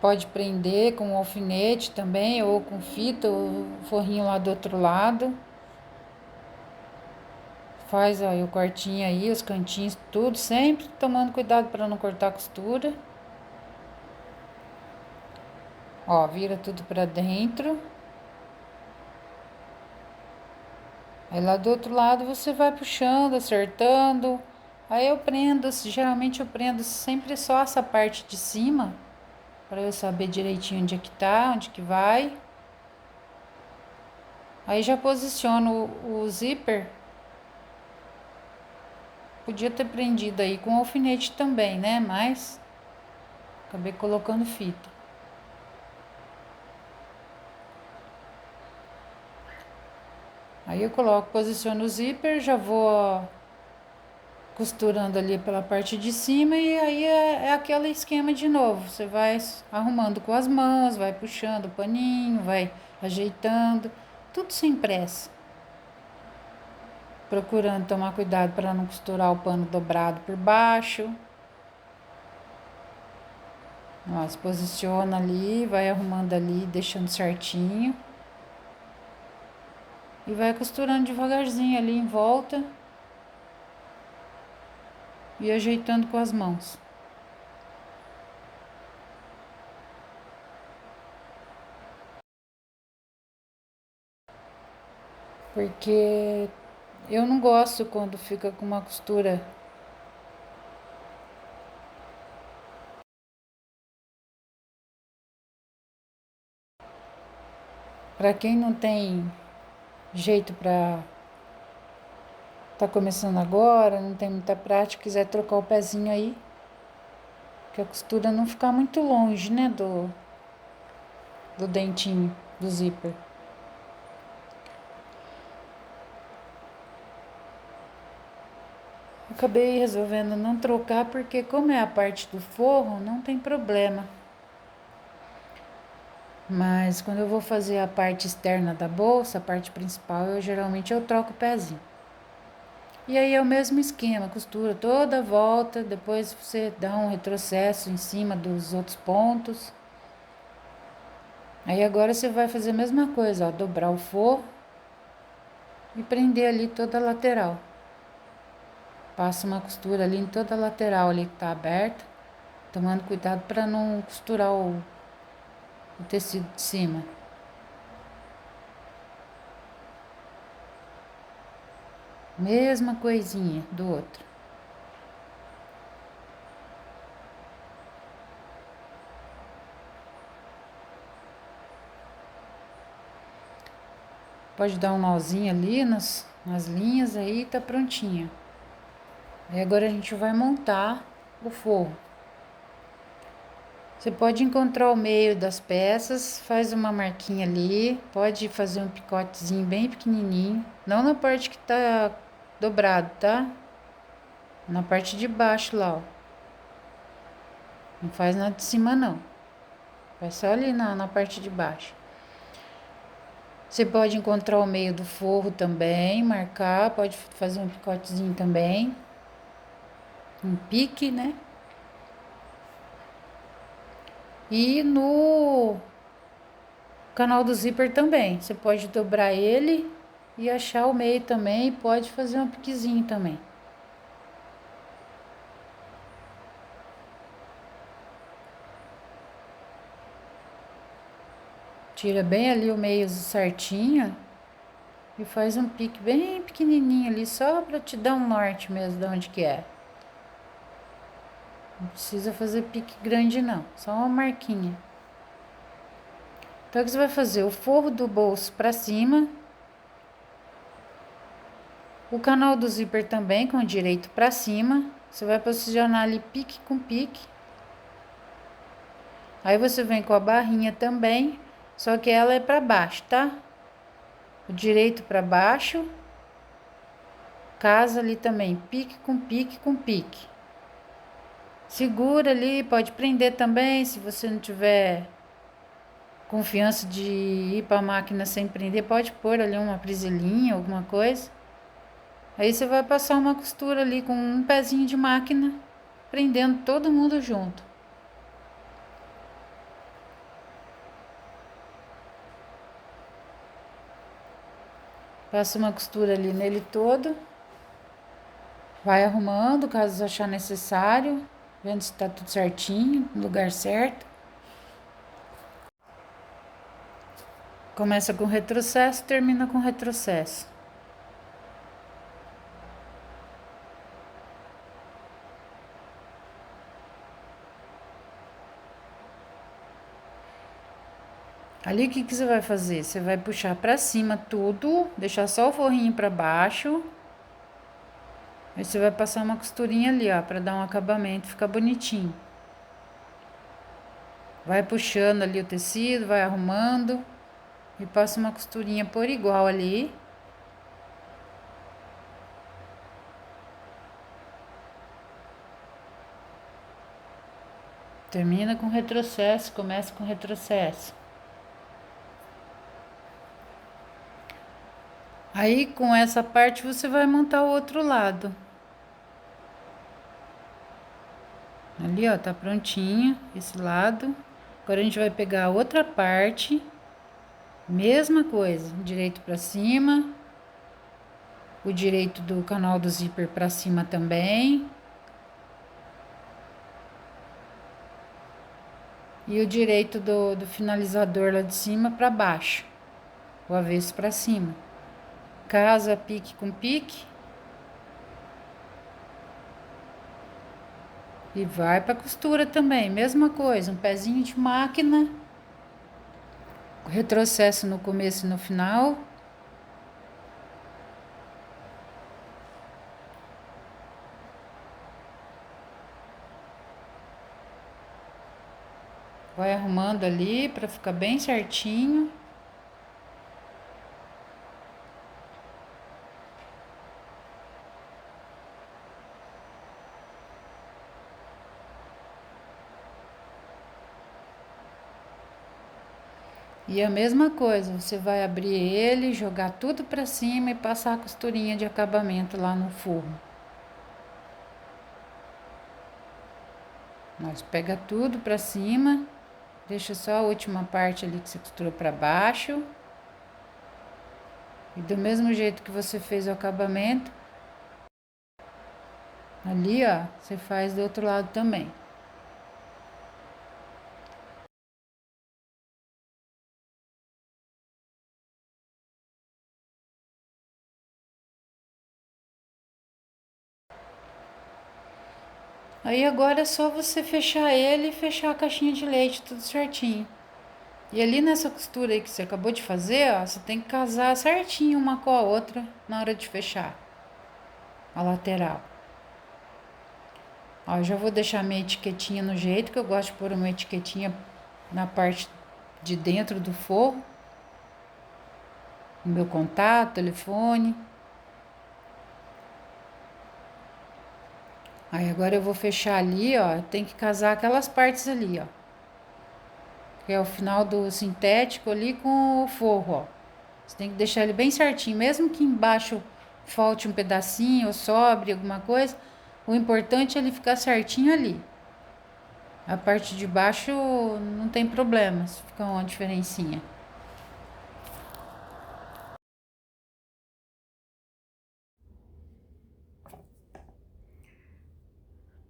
Pode prender com um alfinete também, ou com fita, o forrinho lá do outro lado. Faz aí o cortinho aí, os cantinhos, tudo, sempre tomando cuidado para não cortar a costura. Ó, vira tudo para dentro. Aí lá do outro lado você vai puxando, acertando. Aí eu prendo, geralmente eu prendo sempre só essa parte de cima, para eu saber direitinho onde é que tá, onde que vai. Aí já posiciono o zíper. Podia ter prendido aí com alfinete também, né? Mas acabei colocando fita. Aí eu coloco, posiciono o zíper, já vou costurando ali pela parte de cima e aí é aquele esquema de novo. Você vai arrumando com as mãos, vai puxando o paninho, vai ajeitando, tudo sem pressa. Procurando tomar cuidado para não costurar o pano dobrado por baixo. Ó, se posiciona ali, vai arrumando ali, deixando certinho. E vai costurando devagarzinho ali em volta. E ajeitando com as mãos. Porque eu não gosto quando fica com uma costura. Para quem não tem jeito para tá começando agora, não tem muita prática, quiser trocar o pezinho aí, que a costura não ficar muito longe, né, do dentinho, do zíper. Acabei resolvendo não trocar porque como é a parte do forro, não tem problema. Mas quando eu vou fazer a parte externa da bolsa, a parte principal, geralmente eu troco o pezinho. E aí é o mesmo esquema, costura toda a volta, depois você dá um retrocesso em cima dos outros pontos. Aí agora você vai fazer a mesma coisa, ó, dobrar o forro e prender ali toda a lateral. Passa uma costura ali em toda a lateral ali que tá aberta, tomando cuidado para não costurar o tecido de cima. Mesma coisinha do outro. Pode dar um nozinho ali nas linhas aí, tá prontinha. Aí agora a gente vai montar o forro. Você pode encontrar o meio das peças, faz uma marquinha ali, pode fazer um picotezinho bem pequenininho, não na parte que tá dobrado, tá? Na parte de baixo lá, ó. Não faz nada de cima não. Faz só ali na parte de baixo. Você pode encontrar o meio do forro também, marcar, pode fazer um picotezinho também. Um pique, né? E no canal do zíper também. Você pode dobrar ele e achar o meio também. Pode fazer um piquezinho também. Tira bem ali o meio certinho e faz um pique bem pequenininho ali, só para te dar um norte mesmo de onde que é. Não precisa fazer pique grande não, só uma marquinha. Então o que você vai fazer? O forro do bolso para cima, o canal do zíper também com o direito para cima. Você vai posicionar ali pique com pique. Aí você vem com a barrinha também, só que ela é para baixo, tá? O direito para baixo, casa ali também, pique com pique com pique. Segura ali, pode prender também, se você não tiver confiança de ir para a máquina sem prender, pode pôr ali uma presilhinha, alguma coisa. Aí você vai passar uma costura ali com um pezinho de máquina, prendendo todo mundo junto. Passa uma costura ali nele todo. Vai arrumando, caso achar necessário, vendo se tá tudo certinho, no lugar certo. Começa com retrocesso, termina com retrocesso. Ali o que que você vai fazer? Você vai puxar pra cima tudo, deixar só o forrinho pra baixo. Aí você vai passar uma costurinha ali, ó, pra dar um acabamento, ficar bonitinho. Vai puxando ali o tecido, vai arrumando e passa uma costurinha por igual ali. Termina com retrocesso, começa com retrocesso. Aí com essa parte você vai montar o outro lado. Ali, ó, tá prontinho esse lado. Agora a gente vai pegar a outra parte. Mesma coisa, direito pra cima. O direito do canal do zíper pra cima também. E o direito do finalizador lá de cima pra baixo. O avesso pra cima. Casa pique com pique. E vai pra costura também, mesma coisa, um pezinho de máquina. Retrocesso no começo e no final. Vai arrumando ali para ficar bem certinho. E a mesma coisa, você vai abrir ele, jogar tudo para cima e passar a costurinha de acabamento lá no forro. Nós pega tudo para cima, deixa só a última parte ali que você costurou para baixo. E do mesmo jeito que você fez o acabamento, ali ó, você faz do outro lado também. Aí agora é só você fechar ele e fechar a caixinha de leite, tudo certinho. E ali nessa costura aí que você acabou de fazer, ó, você tem que casar certinho uma com a outra na hora de fechar a lateral. Ó, eu já vou deixar minha etiquetinha no jeito que eu gosto de pôr uma etiquetinha na parte de dentro do forro. O meu contato, telefone. Aí agora eu vou fechar ali, ó, tem que casar aquelas partes ali, ó. Que é o final do sintético ali com o forro, ó. Você tem que deixar ele bem certinho, mesmo que embaixo falte um pedacinho ou sobre alguma coisa, o importante é ele ficar certinho ali. A parte de baixo não tem problema, fica uma diferencinha.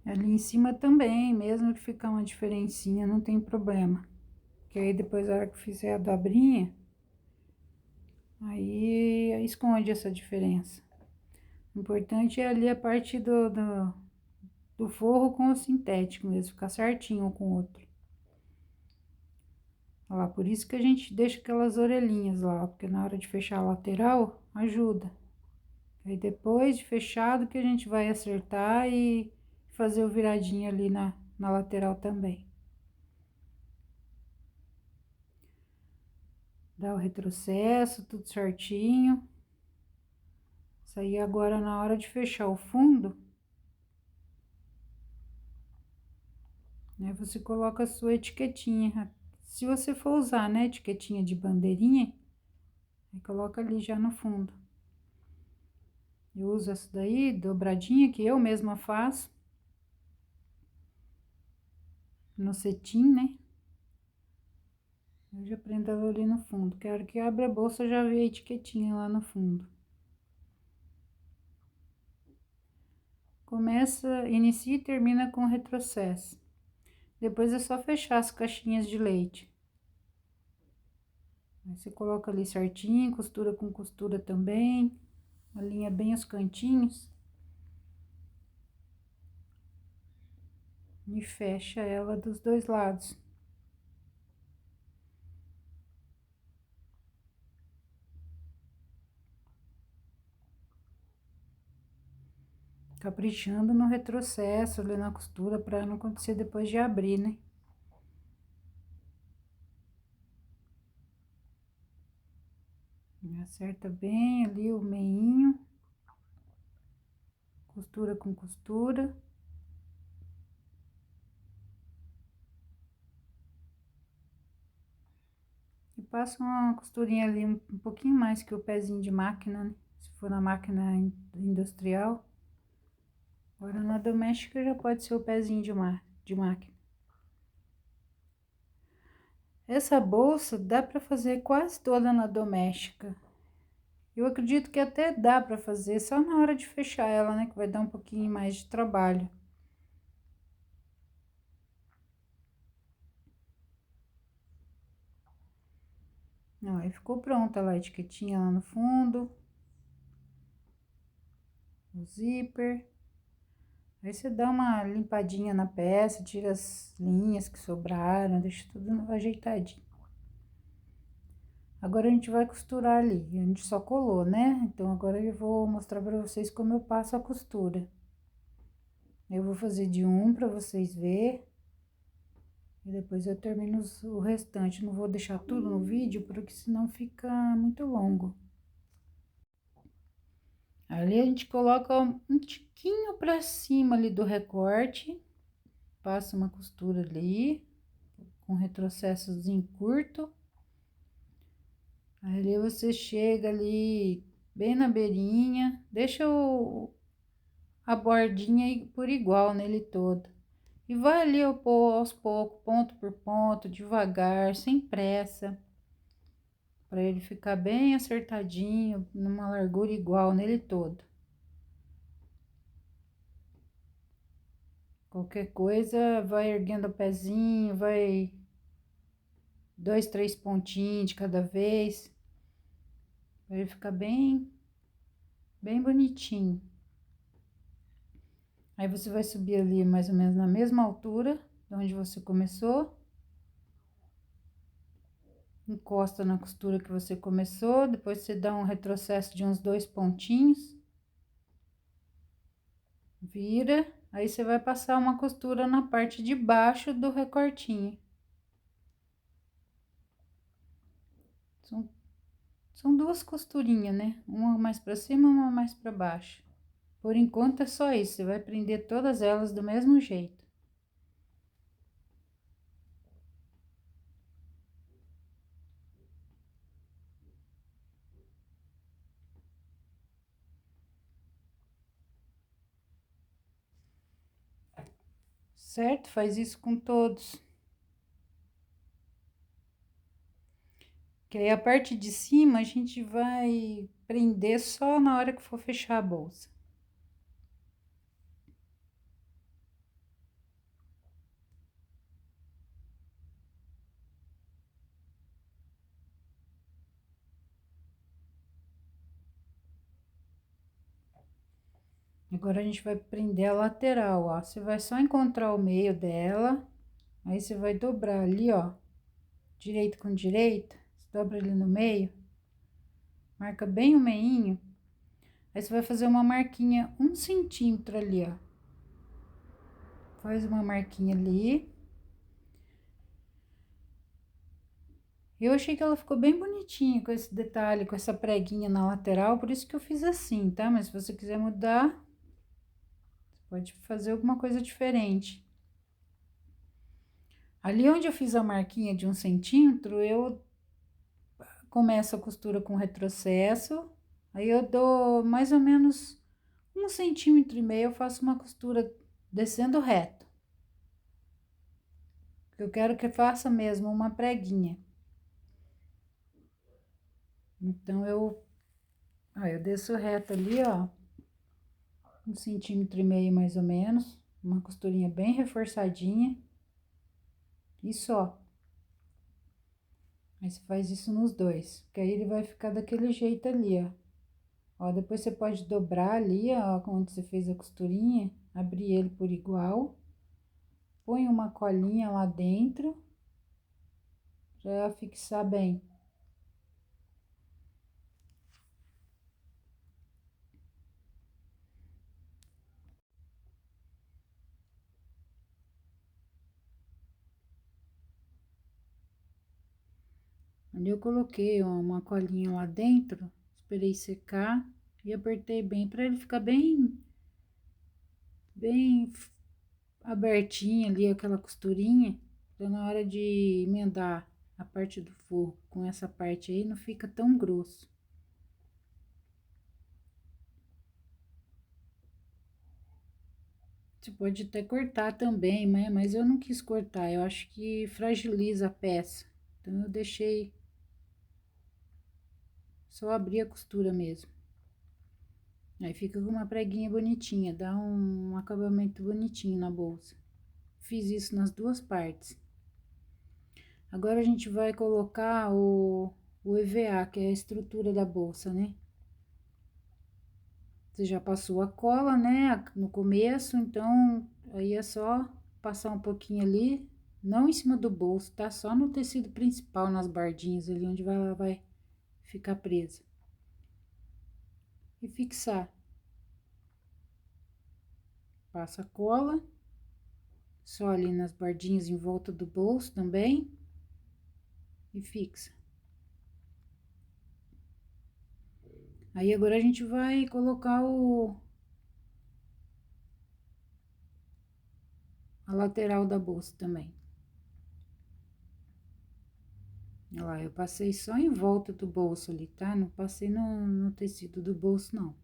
Ali em cima também, mesmo que ficar uma diferencinha, não tem problema. Que aí depois, na hora que fizer a dobrinha, aí esconde essa diferença. O importante é ali a parte do forro com o sintético mesmo, ficar certinho um com o outro. Olha lá, por isso que a gente deixa aquelas orelhinhas lá, porque na hora de fechar a lateral, ajuda. Aí depois de fechado que a gente vai acertar e fazer o viradinho ali na lateral também. Dá o retrocesso, tudo certinho. Isso aí agora na hora de fechar o fundo, né, você coloca a sua etiquetinha. Se você for usar, né, etiquetinha de bandeirinha, aí coloca ali já no fundo. Eu uso essa daí, dobradinha, que eu mesma faço. No cetim, né? Eu já prendo ela ali no fundo. Que a hora que abre a bolsa, já vê a etiquetinha lá no fundo. Começa, inicia e termina com retrocesso. Depois é só fechar as caixinhas de leite. Aí você coloca ali certinho, costura com costura também. Alinha bem os cantinhos. E fecha ela dos dois lados. Caprichando no retrocesso ali na costura para não acontecer depois de abrir, né? Acerta bem ali o meinho. Costura com costura. E passa uma costurinha ali um pouquinho mais que o pezinho de máquina, né? Se for na máquina industrial. Agora na doméstica já pode ser o pezinho de máquina. Essa bolsa dá para fazer quase toda na doméstica. Eu acredito que até dá para fazer, só na hora de fechar ela, né? Que vai dar um pouquinho mais de trabalho. Ó, aí ficou pronta lá a etiquetinha lá no fundo. O zíper. Aí você dá uma limpadinha na peça, tira as linhas que sobraram, deixa tudo ajeitadinho. Agora a gente vai costurar ali, a gente só colou, né? Então agora eu vou mostrar pra vocês como eu passo a costura. Eu vou fazer de um pra vocês verem. E depois eu termino o restante. Não vou deixar tudo no vídeo, porque senão fica muito longo. Ali a gente coloca um tiquinho pra cima ali do recorte. Passa uma costura ali, com retrocessozinho curto. Aí você chega ali bem na beirinha, deixa a bordinha por igual nele todo. E vai ali aos poucos, ponto por ponto, devagar, sem pressa. Para ele ficar bem acertadinho, numa largura igual nele todo. Qualquer coisa, vai erguendo o pezinho, vai 2, 3 pontinhos de cada vez. Para ele ficar bem bonitinho. Aí você vai subir ali mais ou menos na mesma altura de onde você começou. Encosta na costura que você começou, depois você dá um retrocesso de uns 2 pontinhos. Vira, aí você vai passar uma costura na parte de baixo do recortinho. São duas costurinhas, né? Uma mais pra cima, uma mais pra baixo. Por enquanto é só isso, você vai prender todas elas do mesmo jeito. Certo? Faz isso com todos. Que aí a parte de cima a gente vai prender só na hora que for fechar a bolsa. Agora a gente vai prender a lateral, ó. Você vai só encontrar o meio dela, aí você vai dobrar ali, ó, direito com direita, dobra ali no meio, marca bem o meinho, aí você vai fazer uma marquinha 1 centímetro ali, ó. Faz uma marquinha ali. Eu achei que ela ficou bem bonitinha com esse detalhe, com essa preguinha na lateral, por isso que eu fiz assim, tá? Mas se você quiser mudar, pode fazer alguma coisa diferente. Ali onde eu fiz a marquinha de 1 centímetro, eu começo a costura com retrocesso, aí eu dou mais ou menos 1,5 cm, eu faço uma costura descendo reto. Eu quero que faça mesmo uma preguinha. Então, eu desço reto ali, ó, 1,5 cm mais ou menos, uma costurinha bem reforçadinha, e só. Aí você faz isso nos dois, porque aí ele vai ficar daquele jeito ali, ó. Ó, depois você pode dobrar ali, ó, onde você fez a costurinha, abrir ele por igual, põe uma colinha lá dentro, pra fixar bem. Ali eu coloquei, ó, uma colinha lá dentro, esperei secar e apertei bem, pra ele ficar bem abertinho ali, aquela costurinha, pra na hora de emendar a parte do forro com essa parte aí, não fica tão grosso. Você pode até cortar também, né? Mas eu não quis cortar, eu acho que fragiliza a peça. Então, eu deixei só abrir a costura mesmo. Aí fica com uma preguinha bonitinha, dá um acabamento bonitinho na bolsa. Fiz isso nas duas partes. Agora a gente vai colocar o EVA, que é a estrutura da bolsa, né? Você já passou a cola, né, no começo, então aí é só passar um pouquinho ali, não em cima do bolso, tá? Só no tecido principal, nas bardinhas ali, onde ela vai ficar presa. E fixar. Passa a cola, só ali nas bardinhas em volta do bolso também, e fixa. Aí agora a gente vai colocar a lateral da bolsa também. Olha lá, eu passei só em volta do bolso ali, tá? Não passei no tecido do bolso, não.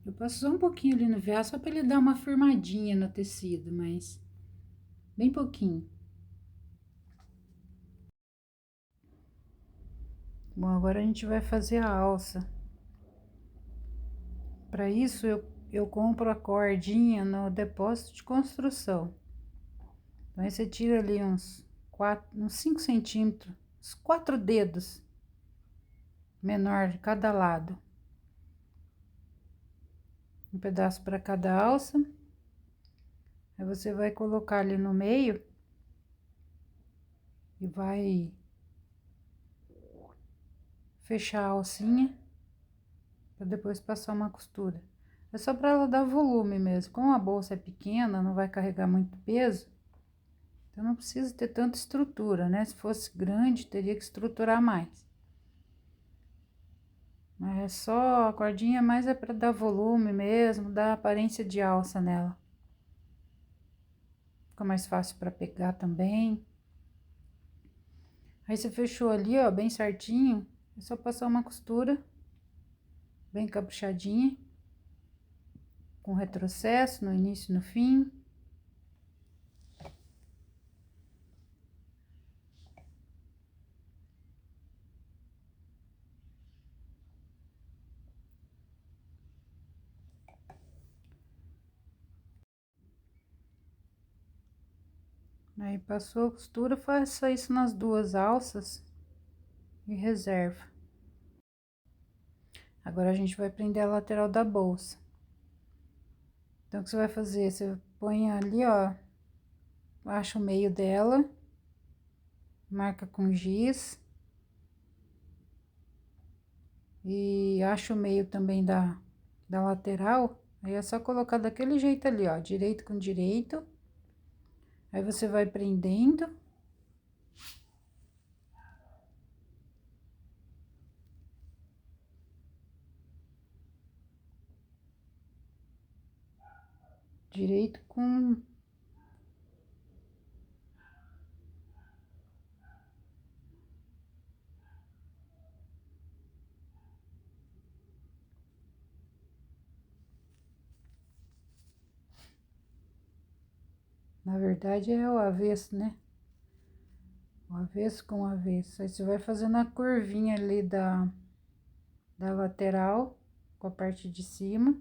Eu passo só um pouquinho ali no véu, só para ele dar uma firmadinha no tecido, mas bem pouquinho. Bom, agora a gente vai fazer a alça. Para isso, eu compro a cordinha no depósito de construção. Então, aí você tira ali uns 5 centímetros, uns 4 dedos menor de cada lado. Um pedaço para cada alça. Aí você vai colocar ali no meio e vai fechar a alcinha para depois passar uma costura. É só para ela dar volume mesmo. Como a bolsa é pequena, não vai carregar muito peso, então não precisa ter tanta estrutura, né? Se fosse grande, teria que estruturar mais. Mas é só a cordinha, mais é para dar volume mesmo, dar aparência de alça nela. Fica mais fácil para pegar também. Aí você fechou ali, ó, bem certinho. É só passar uma costura bem caprichadinha, com retrocesso no início e no fim. Aí passou a costura, faça isso nas duas alças e reserva. Agora a gente vai prender a lateral da bolsa. Então, o que você vai fazer? Você põe ali, ó, acha o meio dela, marca com giz. E acha o meio também da lateral. Aí é só colocar daquele jeito ali, ó, direito com direito. Aí você vai prendendo. Direito com... Na verdade é o avesso, né? O avesso com o avesso. Aí você vai fazendo a curvinha ali da lateral, com a parte de cima.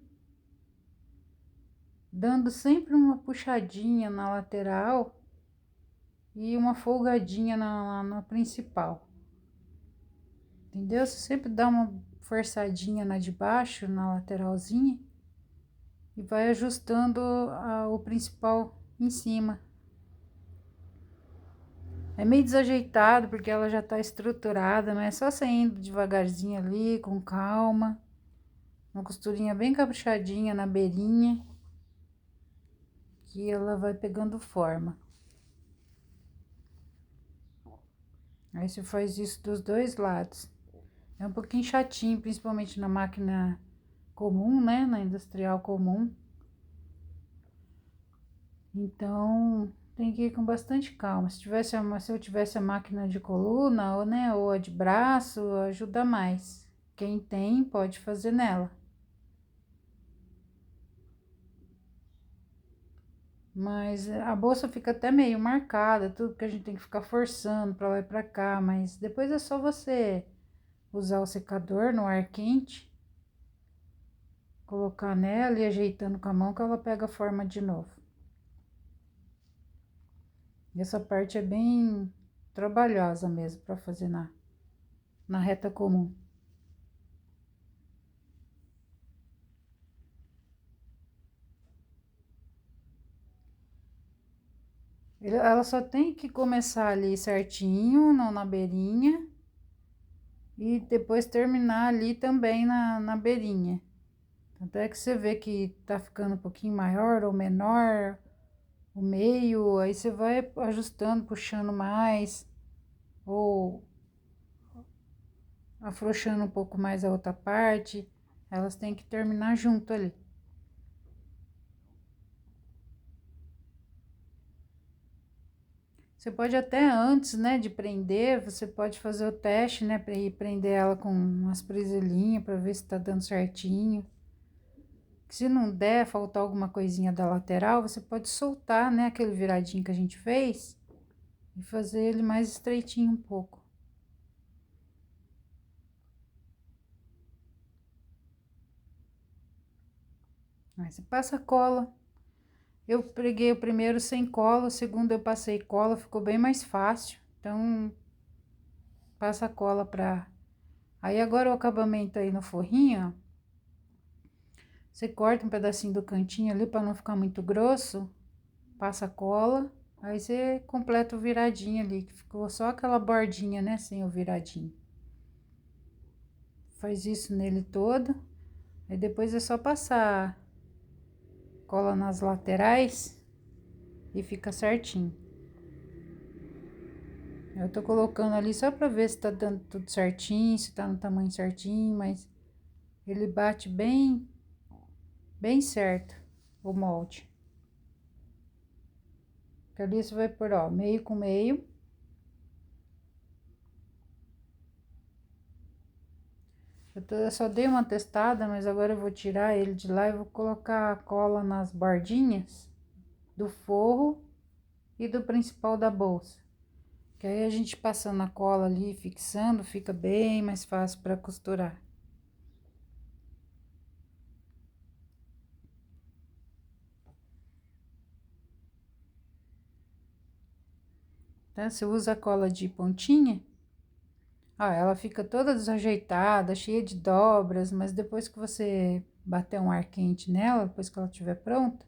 Dando sempre uma puxadinha na lateral e uma folgadinha na principal. Entendeu? Você sempre dá uma forçadinha na de baixo, na lateralzinha, e vai ajustando o principal em cima. É meio desajeitado porque ela já tá estruturada, mas é só você indo devagarzinho ali, com calma. Uma costurinha bem caprichadinha na beirinha, que ela vai pegando forma. Aí você faz isso dos dois lados. É um pouquinho chatinho, principalmente na máquina comum, né? Na industrial comum. Então, tem que ir com bastante calma. Se eu tivesse a máquina de coluna, ou, né, ou a de braço, ajuda mais. Quem tem, pode fazer nela. Mas a bolsa fica até meio marcada, tudo que a gente tem que ficar forçando pra lá e pra cá. Mas depois é só você usar o secador no ar quente, colocar nela e ajeitando com a mão que ela pega a forma de novo. E essa parte é bem trabalhosa mesmo pra fazer na reta comum. Ela só tem que começar ali certinho, na beirinha, e depois terminar ali também na beirinha. Tanto é que você vê que tá ficando um pouquinho maior ou menor, o meio, aí você vai ajustando, puxando mais, ou afrouxando um pouco mais a outra parte. Elas têm que terminar junto ali. Você pode até antes, né, de prender, você pode fazer o teste, né, para ir prender ela com umas presilhinhas para ver se tá dando certinho. Se não der, faltar alguma coisinha da lateral, você pode soltar, né, aquele viradinho que a gente fez e fazer ele mais estreitinho um pouco. Aí você passa cola. Eu preguei o primeiro sem cola, o segundo eu passei cola, ficou bem mais fácil. Então, passa cola pra... Aí agora o acabamento aí no forrinho, ó. Você corta um pedacinho do cantinho ali para não ficar muito grosso, passa cola, aí você completa o viradinho ali, que ficou só aquela bordinha, né, sem o viradinho. Faz isso nele todo, aí depois é só passar cola nas laterais e fica certinho. Eu tô colocando ali só pra ver se tá dando tudo certinho, se tá no tamanho certinho, mas ele bate bem certo o molde. Que ali você vai pôr, ó, meio com meio. Eu só dei uma testada, mas agora eu vou tirar ele de lá e vou colocar a cola nas bordinhas do forro e do principal da bolsa. Que aí a gente passando a cola ali, fixando, fica bem mais fácil para costurar. tá? Você usa a cola de pontinha, ó, ela fica toda desajeitada, cheia de dobras, mas depois que você bater um ar quente nela, depois que ela estiver pronta,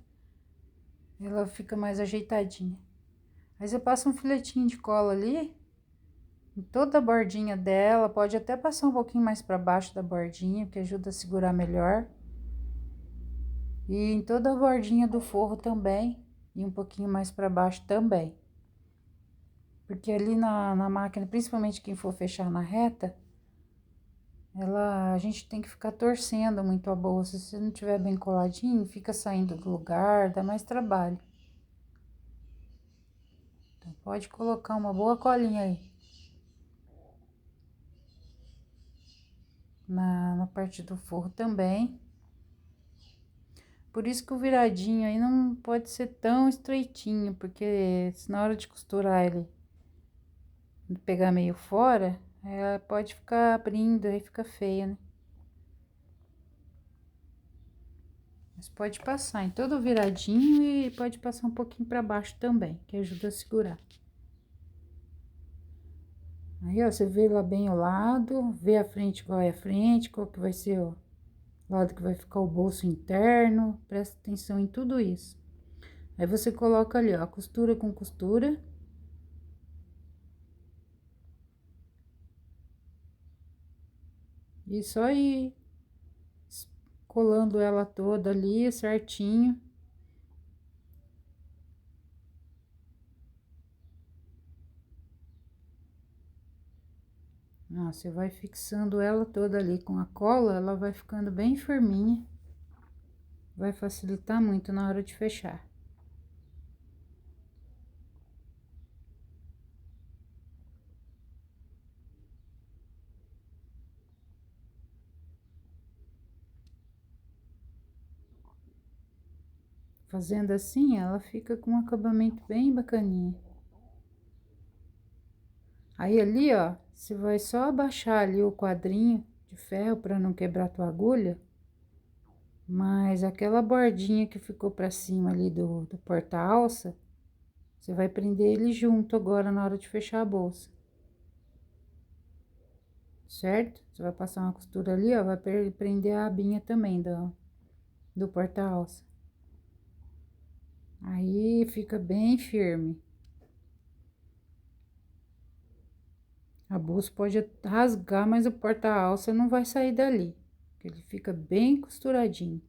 ela fica mais ajeitadinha. Aí você passa um filetinho de cola ali, em toda a bordinha dela, pode até passar um pouquinho mais para baixo da bordinha, que ajuda a segurar melhor. E em toda a bordinha do forro também, e um pouquinho mais para baixo também. Porque ali na máquina, principalmente quem for fechar na reta, a gente tem que ficar torcendo muito a bolsa. Se não tiver bem coladinho, fica saindo do lugar, dá mais trabalho. Então, pode colocar uma boa colinha aí. Na parte do forro também. Por isso que o viradinho aí não pode ser tão estreitinho, porque se na hora de costurar ele pegar meio fora, pode ficar abrindo, aí fica feio, né? Mas pode passar em todo viradinho e pode passar um pouquinho para baixo também, que ajuda a segurar. Aí, ó, você vê lá bem o lado, vê a frente qual é a frente, qual que vai ser o lado que vai ficar o bolso interno, presta atenção em tudo isso. Aí você coloca ali, ó, costura com costura. E só ir colando ela toda ali, certinho. Ó, você vai fixando ela toda ali com a cola, ela vai ficando bem firminha. Vai facilitar muito na hora de fechar. Fazendo assim, ela fica com um acabamento bem bacaninha. Aí ali, ó, você vai só abaixar ali o quadrinho de ferro para não quebrar tua agulha. Mas aquela bordinha que ficou para cima ali do porta-alça, você vai prender ele junto agora na hora de fechar a bolsa. Certo? Você vai passar uma costura ali, ó, vai prender a abinha também do porta-alça. Aí fica bem firme. A bolsa pode rasgar, mas o porta-alça não vai sair dali. Ele fica bem costuradinho.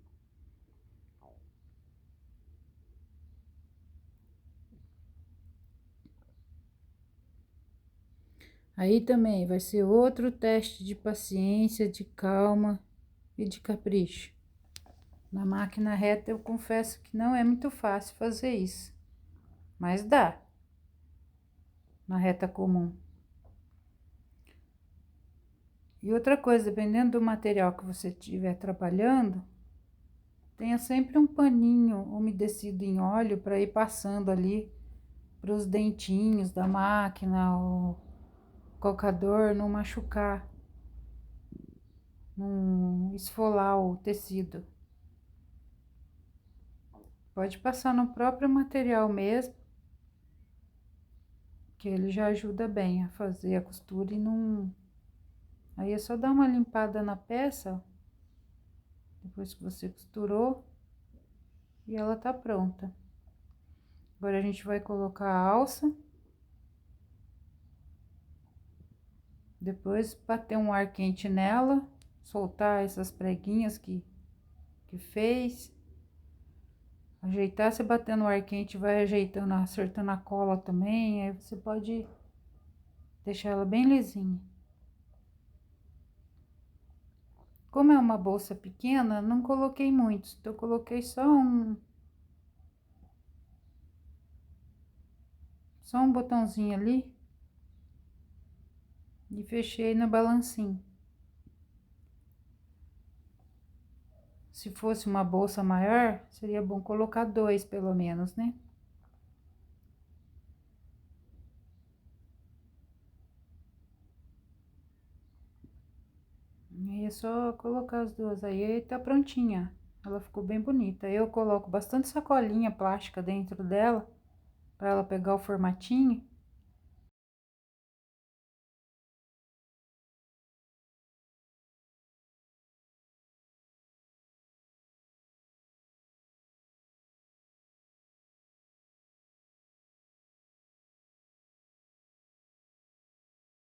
Aí também vai ser outro teste de paciência, de calma e de capricho. Na máquina reta eu confesso que não é muito fácil fazer isso, mas dá. Na reta comum. E outra coisa, dependendo do material que você estiver trabalhando, tenha sempre um paninho umedecido em óleo para ir passando ali para os dentinhos da máquina, o cocador não machucar, não esfolar o tecido. Pode passar no próprio material mesmo, que ele já ajuda bem a fazer a costura e não... Aí é só dar uma limpada na peça, depois que você costurou, e ela tá pronta. Agora a gente vai colocar a alça. Depois bater um ar quente nela, soltar essas preguinhas que fez. Ajeitar, você batendo o ar quente, vai ajeitando, acertando a cola também. Aí você pode deixar ela bem lisinha. Como é uma bolsa pequena, não coloquei muitos. Então, eu coloquei só um botãozinho ali. E fechei no balancinho. Se fosse uma bolsa maior, seria bom colocar dois, pelo menos, né? Aí é só colocar as duas aí tá prontinha. Ela ficou bem bonita. Eu coloco bastante sacolinha plástica dentro dela, para ela pegar o formatinho.